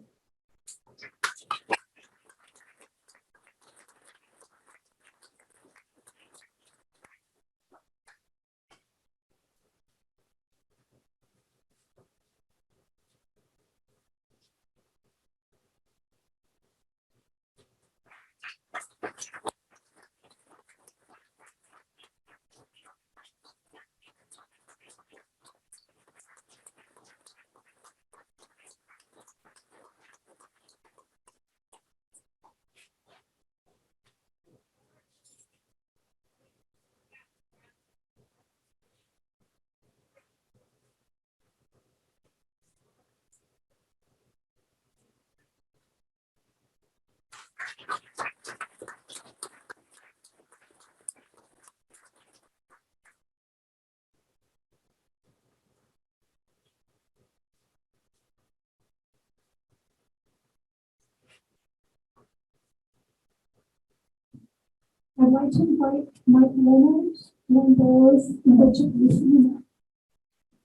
I'd like to invite Mike Leonard, Lynn Bowles, and Richard Eastman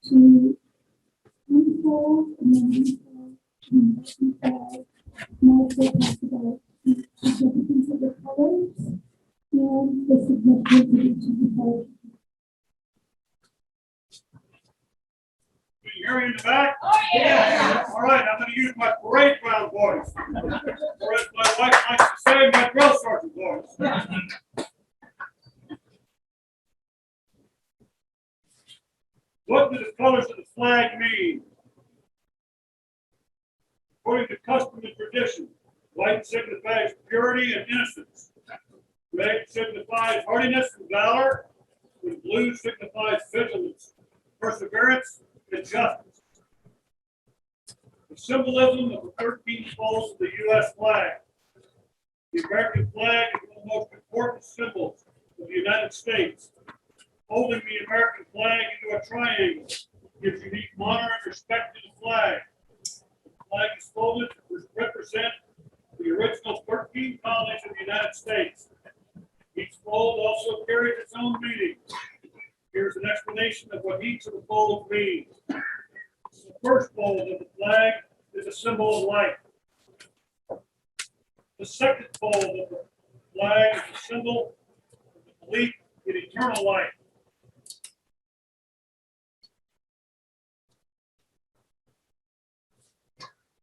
to unfold and then unfold Mike will talk about the significance of the colors and the significance of each of the colors. Can you hear me in the back? Oh, yeah. All right, I'm going to use my parade ground voice. Or as my wife likes to say, my drill sergeant voice. What do the colors of the flag mean? According to custom and tradition, white signifies purity and innocence. Red signifies hardiness and valor, and blue signifies vigilance, perseverance, and justice. The symbolism of the 13 folds of the U.S. flag. The American flag is one of the most important symbols of the United States. Holding the American flag into a triangle gives unique honor and respect to the flag. The flag is folded to represent the original 13 colonies of the United States. Each fold also carries its own meaning. Here's an explanation of what each of the folds means. The first fold of the flag is a symbol of life. The second fold of the flag is a symbol of the leap in eternal life.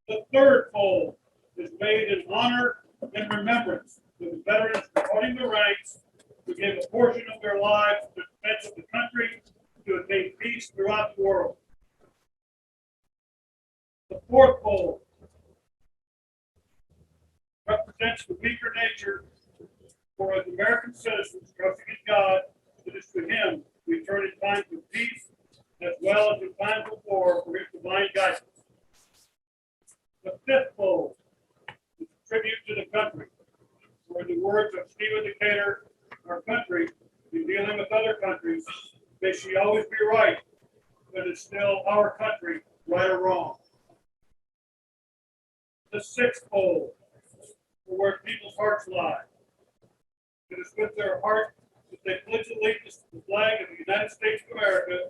The third fold is made in honor and remembrance of the veterans departing the ranks who gave a portion of their lives to defense of the country to attain peace throughout the world. The fourth fold represents the weaker nature, for as American citizens trusting in God, it is to Him we turn in times of peace as well as in times of war for His divine guidance. The fifth fold is a tribute to the country, where the words of Stephen Decatur, our country, in dealing with other countries, may she always be right, but it's still our country, right or wrong. The sixth fold, for where people's hearts lie. It is with their heart that they pledge allegiance to the flag of the United States of America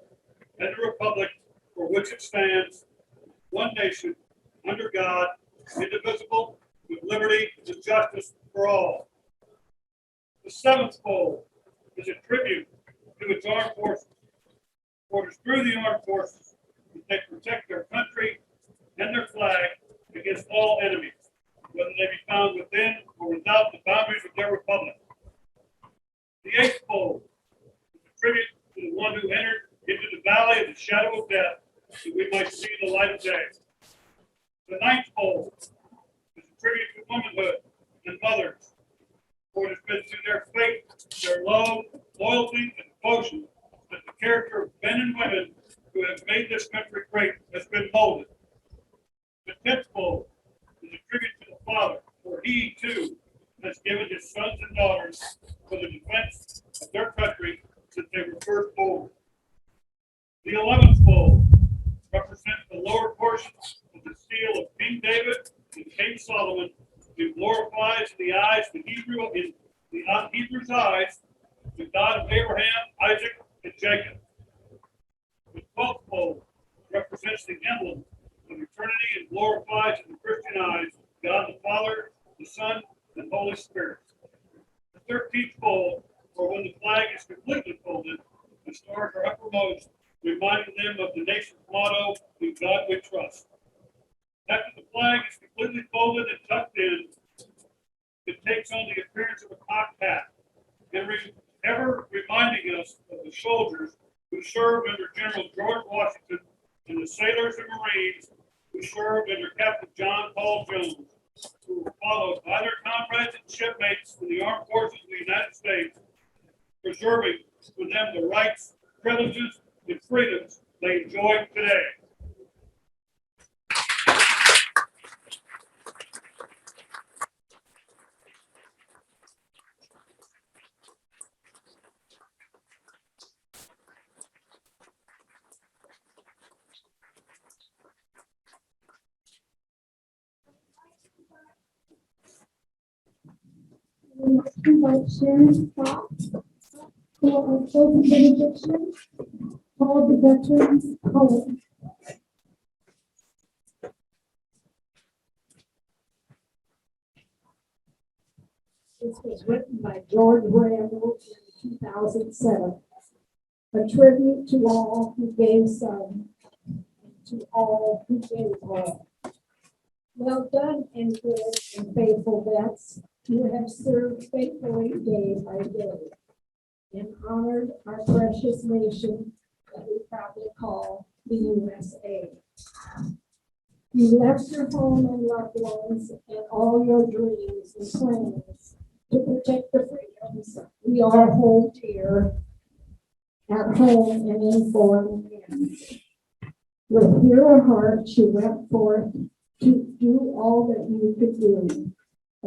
and the republic for which it stands, one nation, under God, indivisible, with liberty and justice for all. The seventh fold is a tribute to its armed forces, for it is through the armed forces that they protect their country and their flag against all enemies, whether they be found within or without the boundaries of their republic. The eighth fold is a tribute to the one who entered into the valley of the shadow of death, that we might see the light of day. The ninth fold is a tribute to womanhood and mothers, for it has been through their faith, their love, loyalty, and devotion that the character of men and women who have made this country great has been molded. The 10th fold is a tribute to the Father, for He, too, has given His sons and daughters for the defense of their country since they were first born. The 11th fold represents the lower portion of the seal of King David and King Solomon, who glorifies in the eyes of Hebrews' eyes, the God of Abraham, Isaac, and Jacob. The 12th fold represents the emblem of eternity and glorifies in the Christian eyes God the Father, the Son, and Holy Spirit. The 13th fold, or when the flag is completely folded, the stars are uppermost, reminding them of the nation's motto, "In God we trust." After the flag is completely folded and tucked in, it takes on the appearance of a cocked hat, and ever reminding us of the soldiers who served under General George Washington and the sailors and Marines who served under Captain John Paul Jones, who were followed by their comrades and shipmates in the armed forces of the United States, preserving for them the rights, privileges, and freedoms they enjoy today. We must invite Sharon Fox for a closing benediction called the Veterans Poem. This was written by George Randall in 2007. A tribute to all who gave some, to all who gave all. Well done, and good and faithful vets. You have served faithfully day by day and honored our precious nation that we proudly call the USA. You left your home and loved ones and all your dreams and plans to protect the freedoms we all hold dear at home and in foreign lands. With hero heart, you went forth to do all that you could do,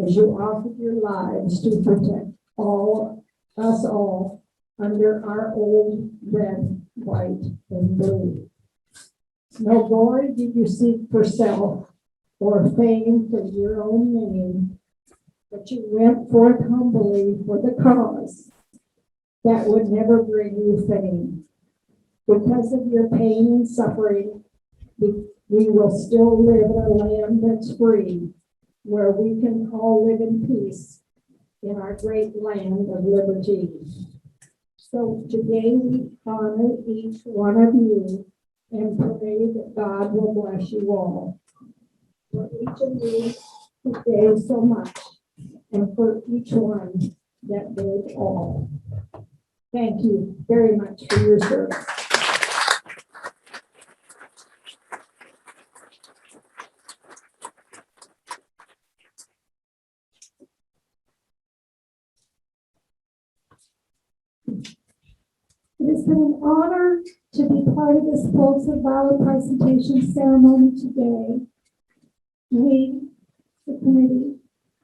as you offered your lives to protect us all under our old red, white, and blue. No glory did you seek for self or fame for your own name, but you went forth humbly for the cause that would never bring you fame. Because of your pain and suffering, we will still live in a land that's free, where we can all live in peace in our great land of liberty. So today we honor each one of you and pray that God will bless you all. For each of you who gave so much, and for each one that did all. Thank you very much for your service. It has been an honor to be part of this Quilts of Valor presentation ceremony today. We, the committee,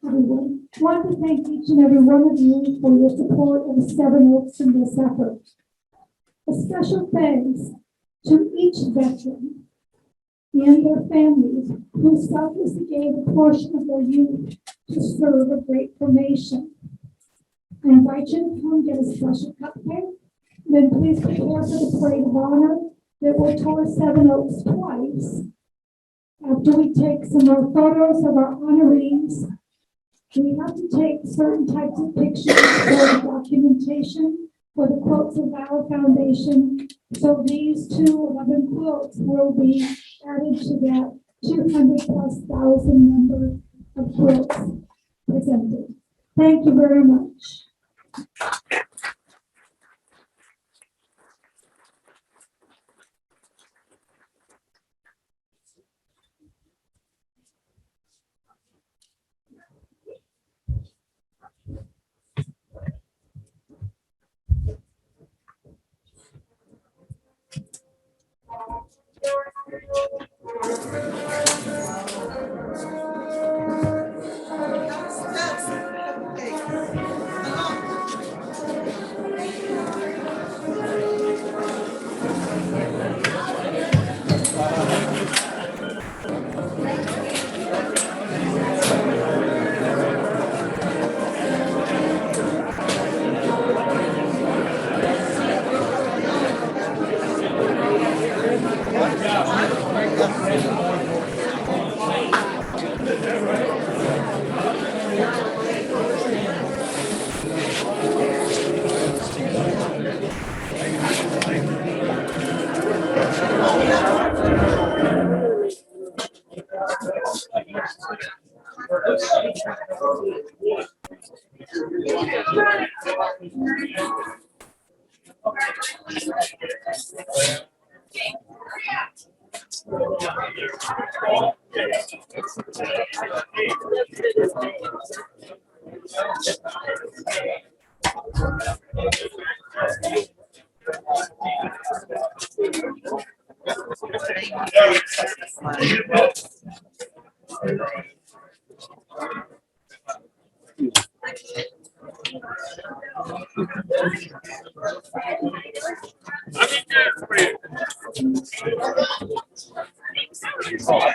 everyone, want to thank each and every one of you for your support of Seven Oaks in this effort. A special thanks to each veteran and their families who selflessly gave a portion of their youth to serve a grateful nation. I invite you to come get a special cupcake. Then please prepare for the parade of honor that will tour Seven Oaks twice. After we take some more photos of our honorees, we have to take certain types of pictures for documentation for the Quilts of Valor Foundation. So these 211 quilts will be added to that 200,000+ number of quilts presented. Thank you very much.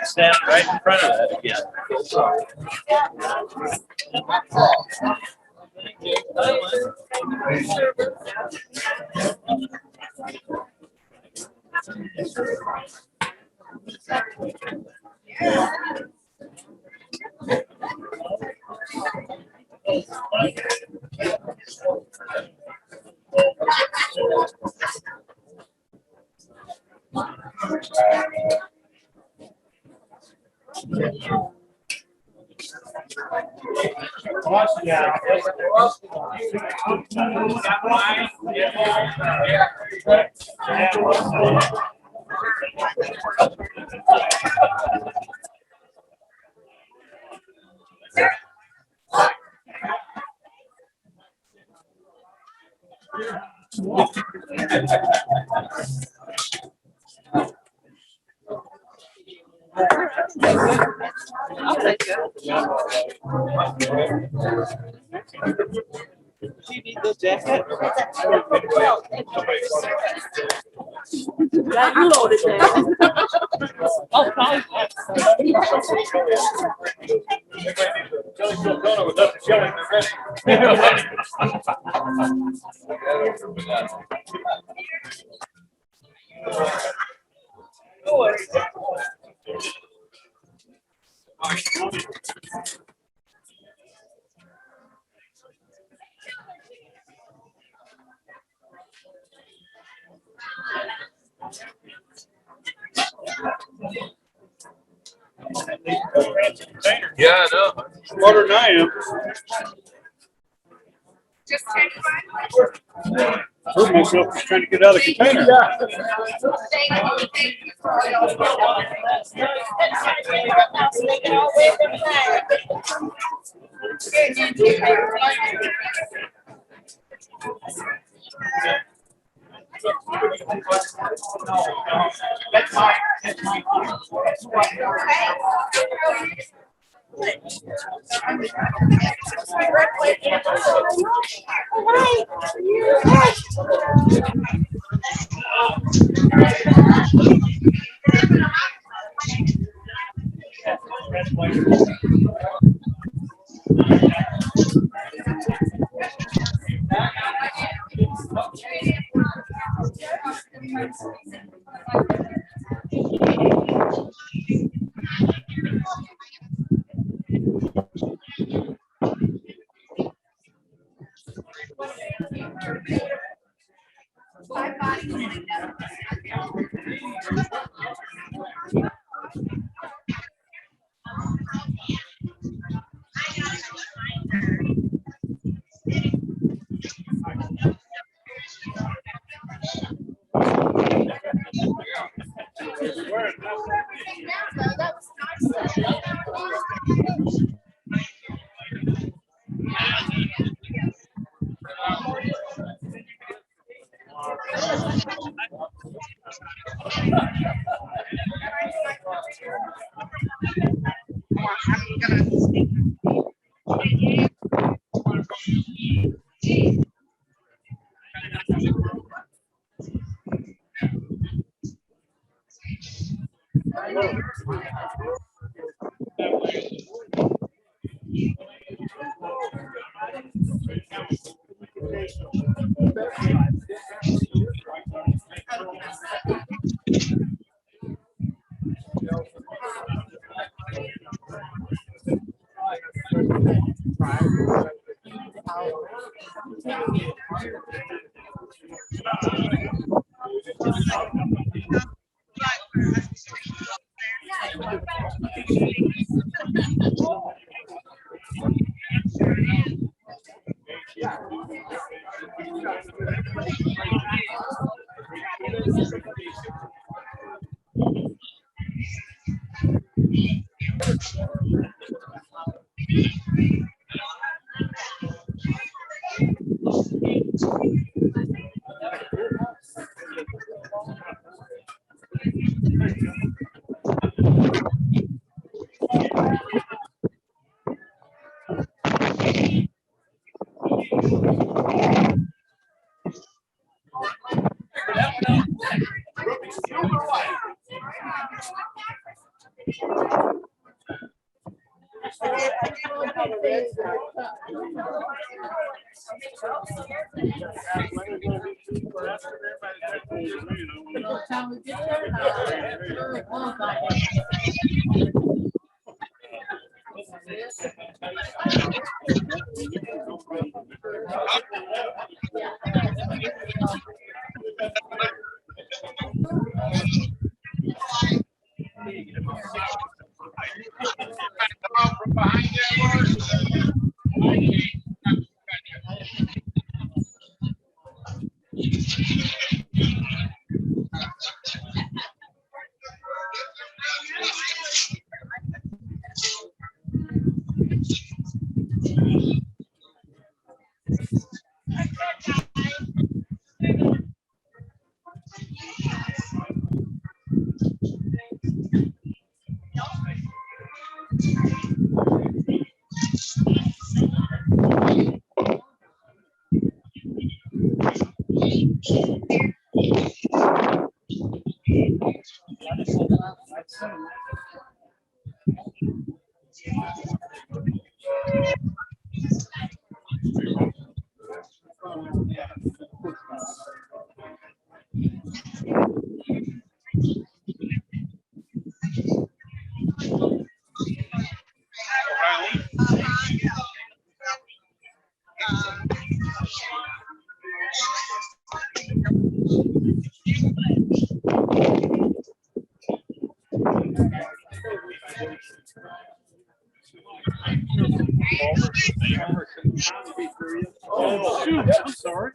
Stand right in front of that again. Do you need the jacket? Got you loaded down. Oh, fine. Yeah, I know. Smarter than I am. Just check. Hurt myself just trying to get out of the container. Oh, shoot, I'm sorry.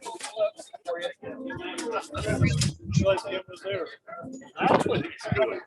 Realized Kim was there. That's what he's doing.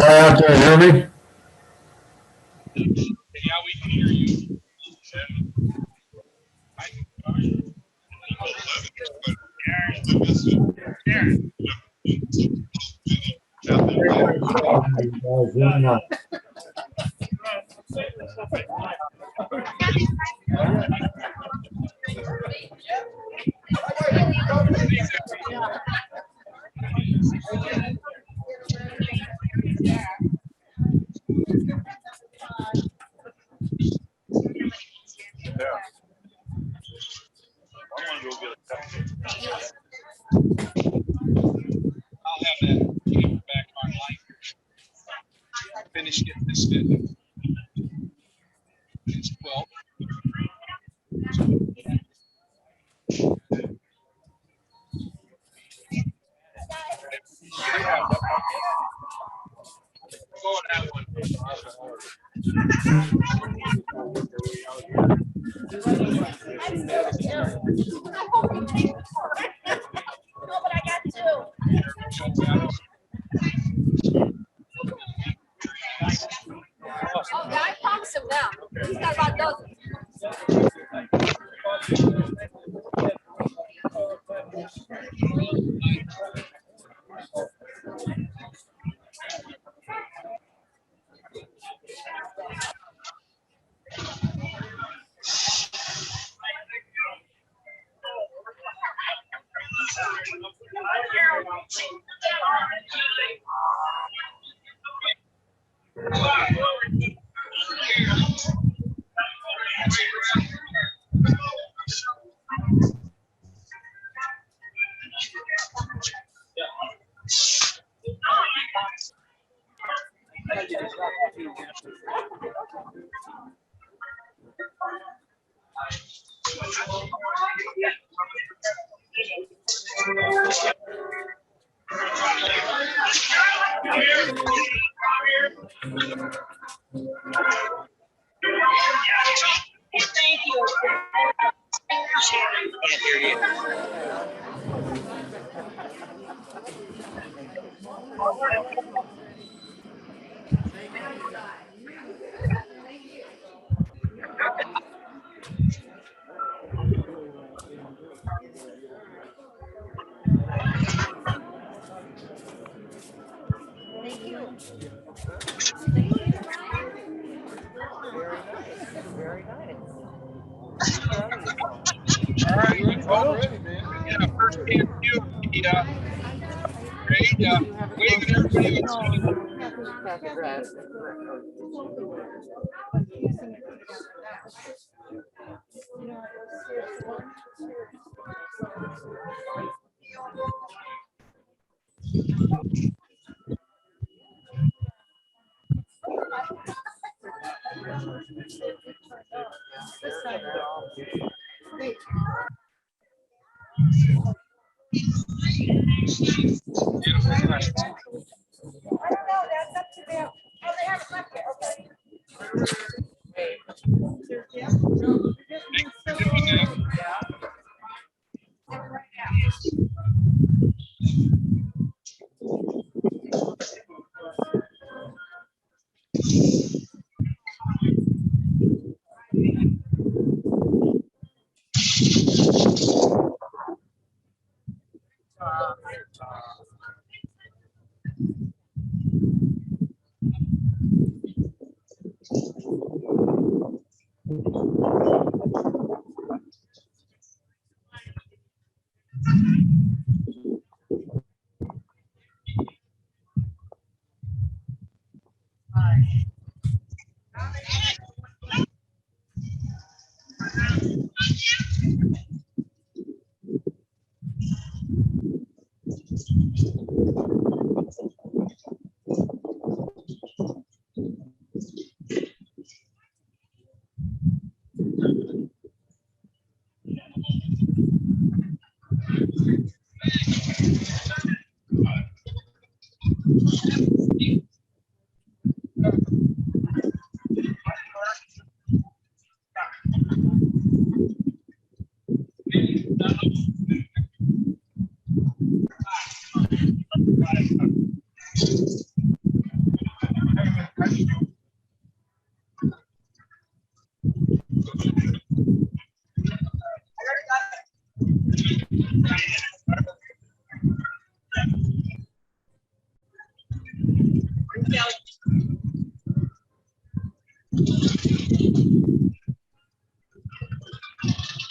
Out there, hear me? Finish getting this fit. It's 12. Go on that one. No, but I got two. Oh, yeah, I promised him now. He's got about a dozen. Thank you. Can't hear you. Thank you. All right, ready, man. Yeah, first camp you. Yeah. Great. Waving everybody else. I don't know, that's up to them. Oh, they haven't left yet, okay.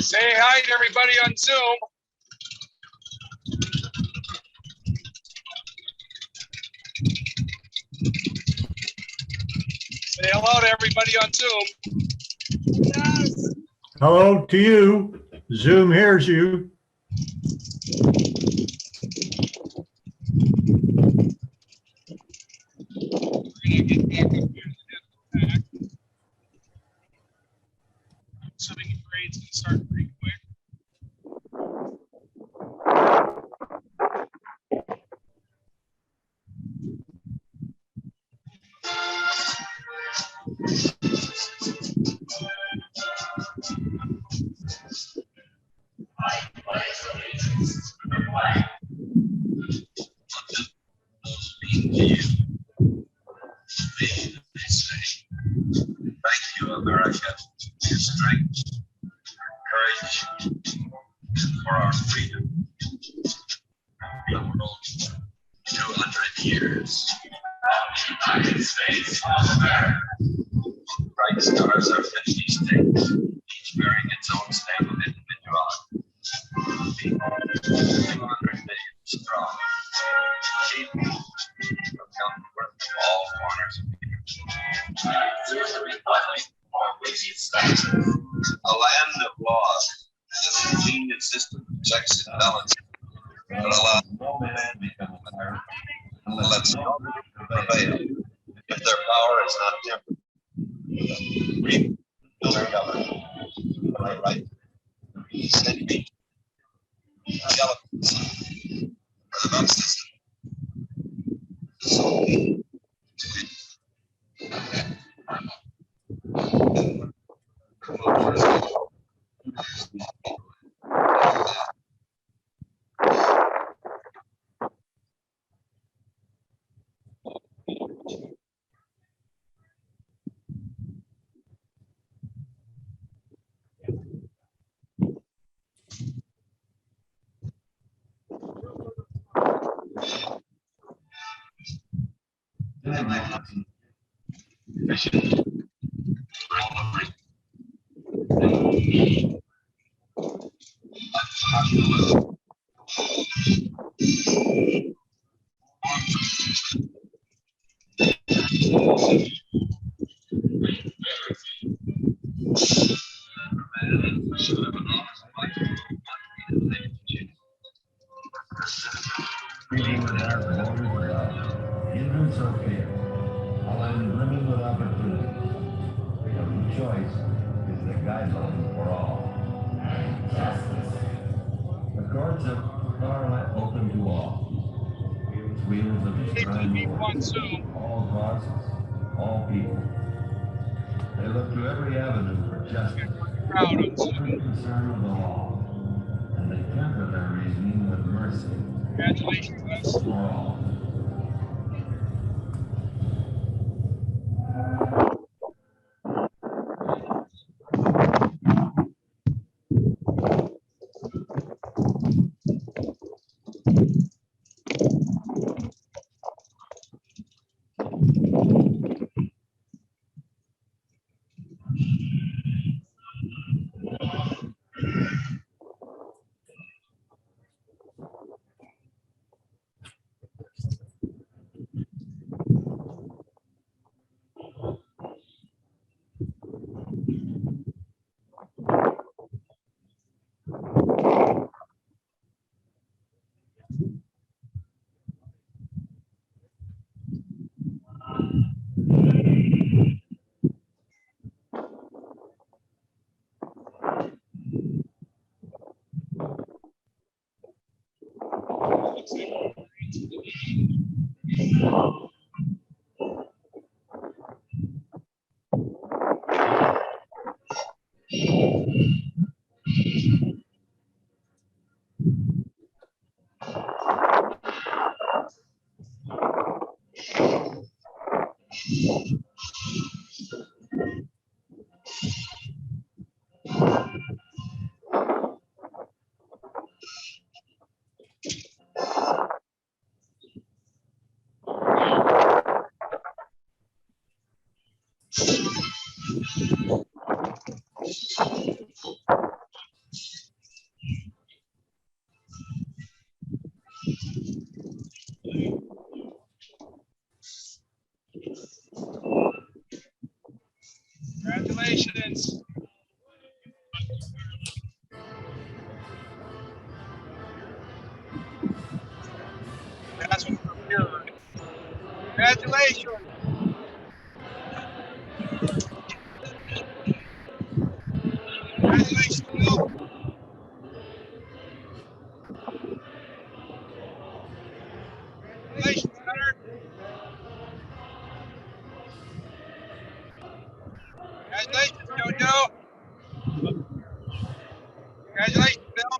Say hi to everybody on Zoom. Say hello to everybody on Zoom. Yes. Hello to you. Zoom hears you. We're gonna get back up here to the pack. Assuming the grade's gonna start pretty quick. Thank you, America, for your strength, courage, for our freedom. The world, 200 years. United States of America. Bright stars are 50 states, each bearing its own stamp of individuality. 200 million strong. People from all corners of the a land of laws, a convenient system of checks and balances that allows no man to become a tyrant and lets no man prevail if their power is not tempered. Rebuild their government. Right. Send me elephants for the vote system. So, choice is the guideline for all. The courts of Parliament open to all. Wheels of Hey, time people on Zoom. all classes, all people. They look to every avenue for justice, Crowd on every Zoom. concern of the law, and they temper their reasoning with mercy Congratulations, Les. for all. Congratulations. That's what we're here. Congratulations. Congratulations, Bill. Congratulations, Leonard. Congratulations, JoJo. Congratulations, Bill.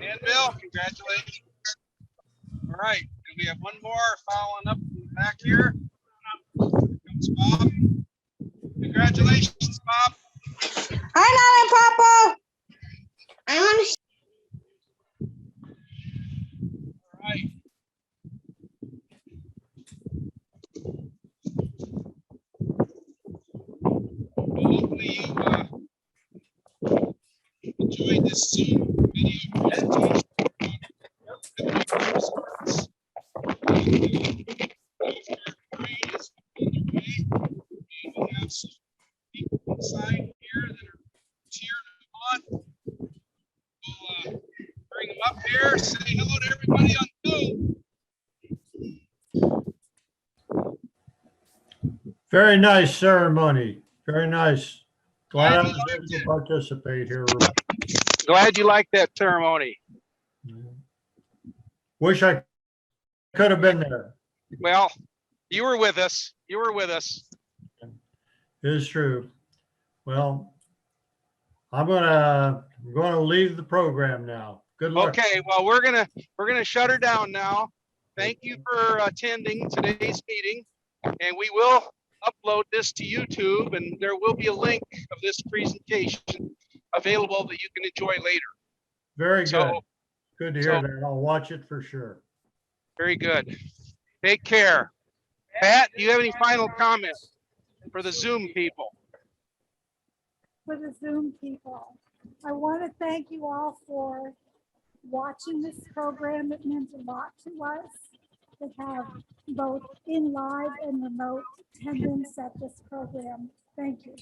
And Bill, congratulations. All right, and we have one more following up in the back here. Comes Bob. Congratulations, Bob. Hi, Mom and Papa. I want All right. Well, hopefully you enjoyed this Zoom video presentation. We have some people inside here that are cheering on. We'll bring them up here, say hello to everybody on Zoom. Very nice ceremony. Very nice. Glad I was able to participate here. Glad you liked that ceremony. Wish I could have been there. Well, you were with us. You were with us. It is true. Well, I'm gonna leave the program now. Good luck. Okay, well, we're gonna shut her down now. Thank you for attending today's meeting, and we will upload this to YouTube, and there will be a link of this presentation available that you can enjoy later. Very good. So, Good to hear that. I'll watch it for sure. very good. Take care. Pat, do you have any final comments for the Zoom people? For the Zoom people, I want to thank you all for watching this program. It meant a lot to us to have both in live and remote attendance at this program. Thank you.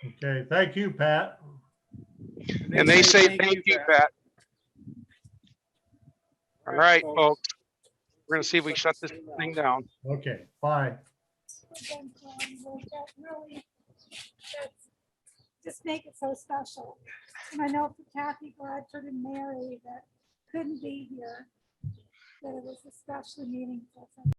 Okay. Thank you, Pat. And they say thank you, Pat. All right, folks. We're gonna see if we shut this thing down. Okay. Bye. Really, just make it so special. And I know for Kathy Bradford and Mary that couldn't be here, that it was especially meaningful for me.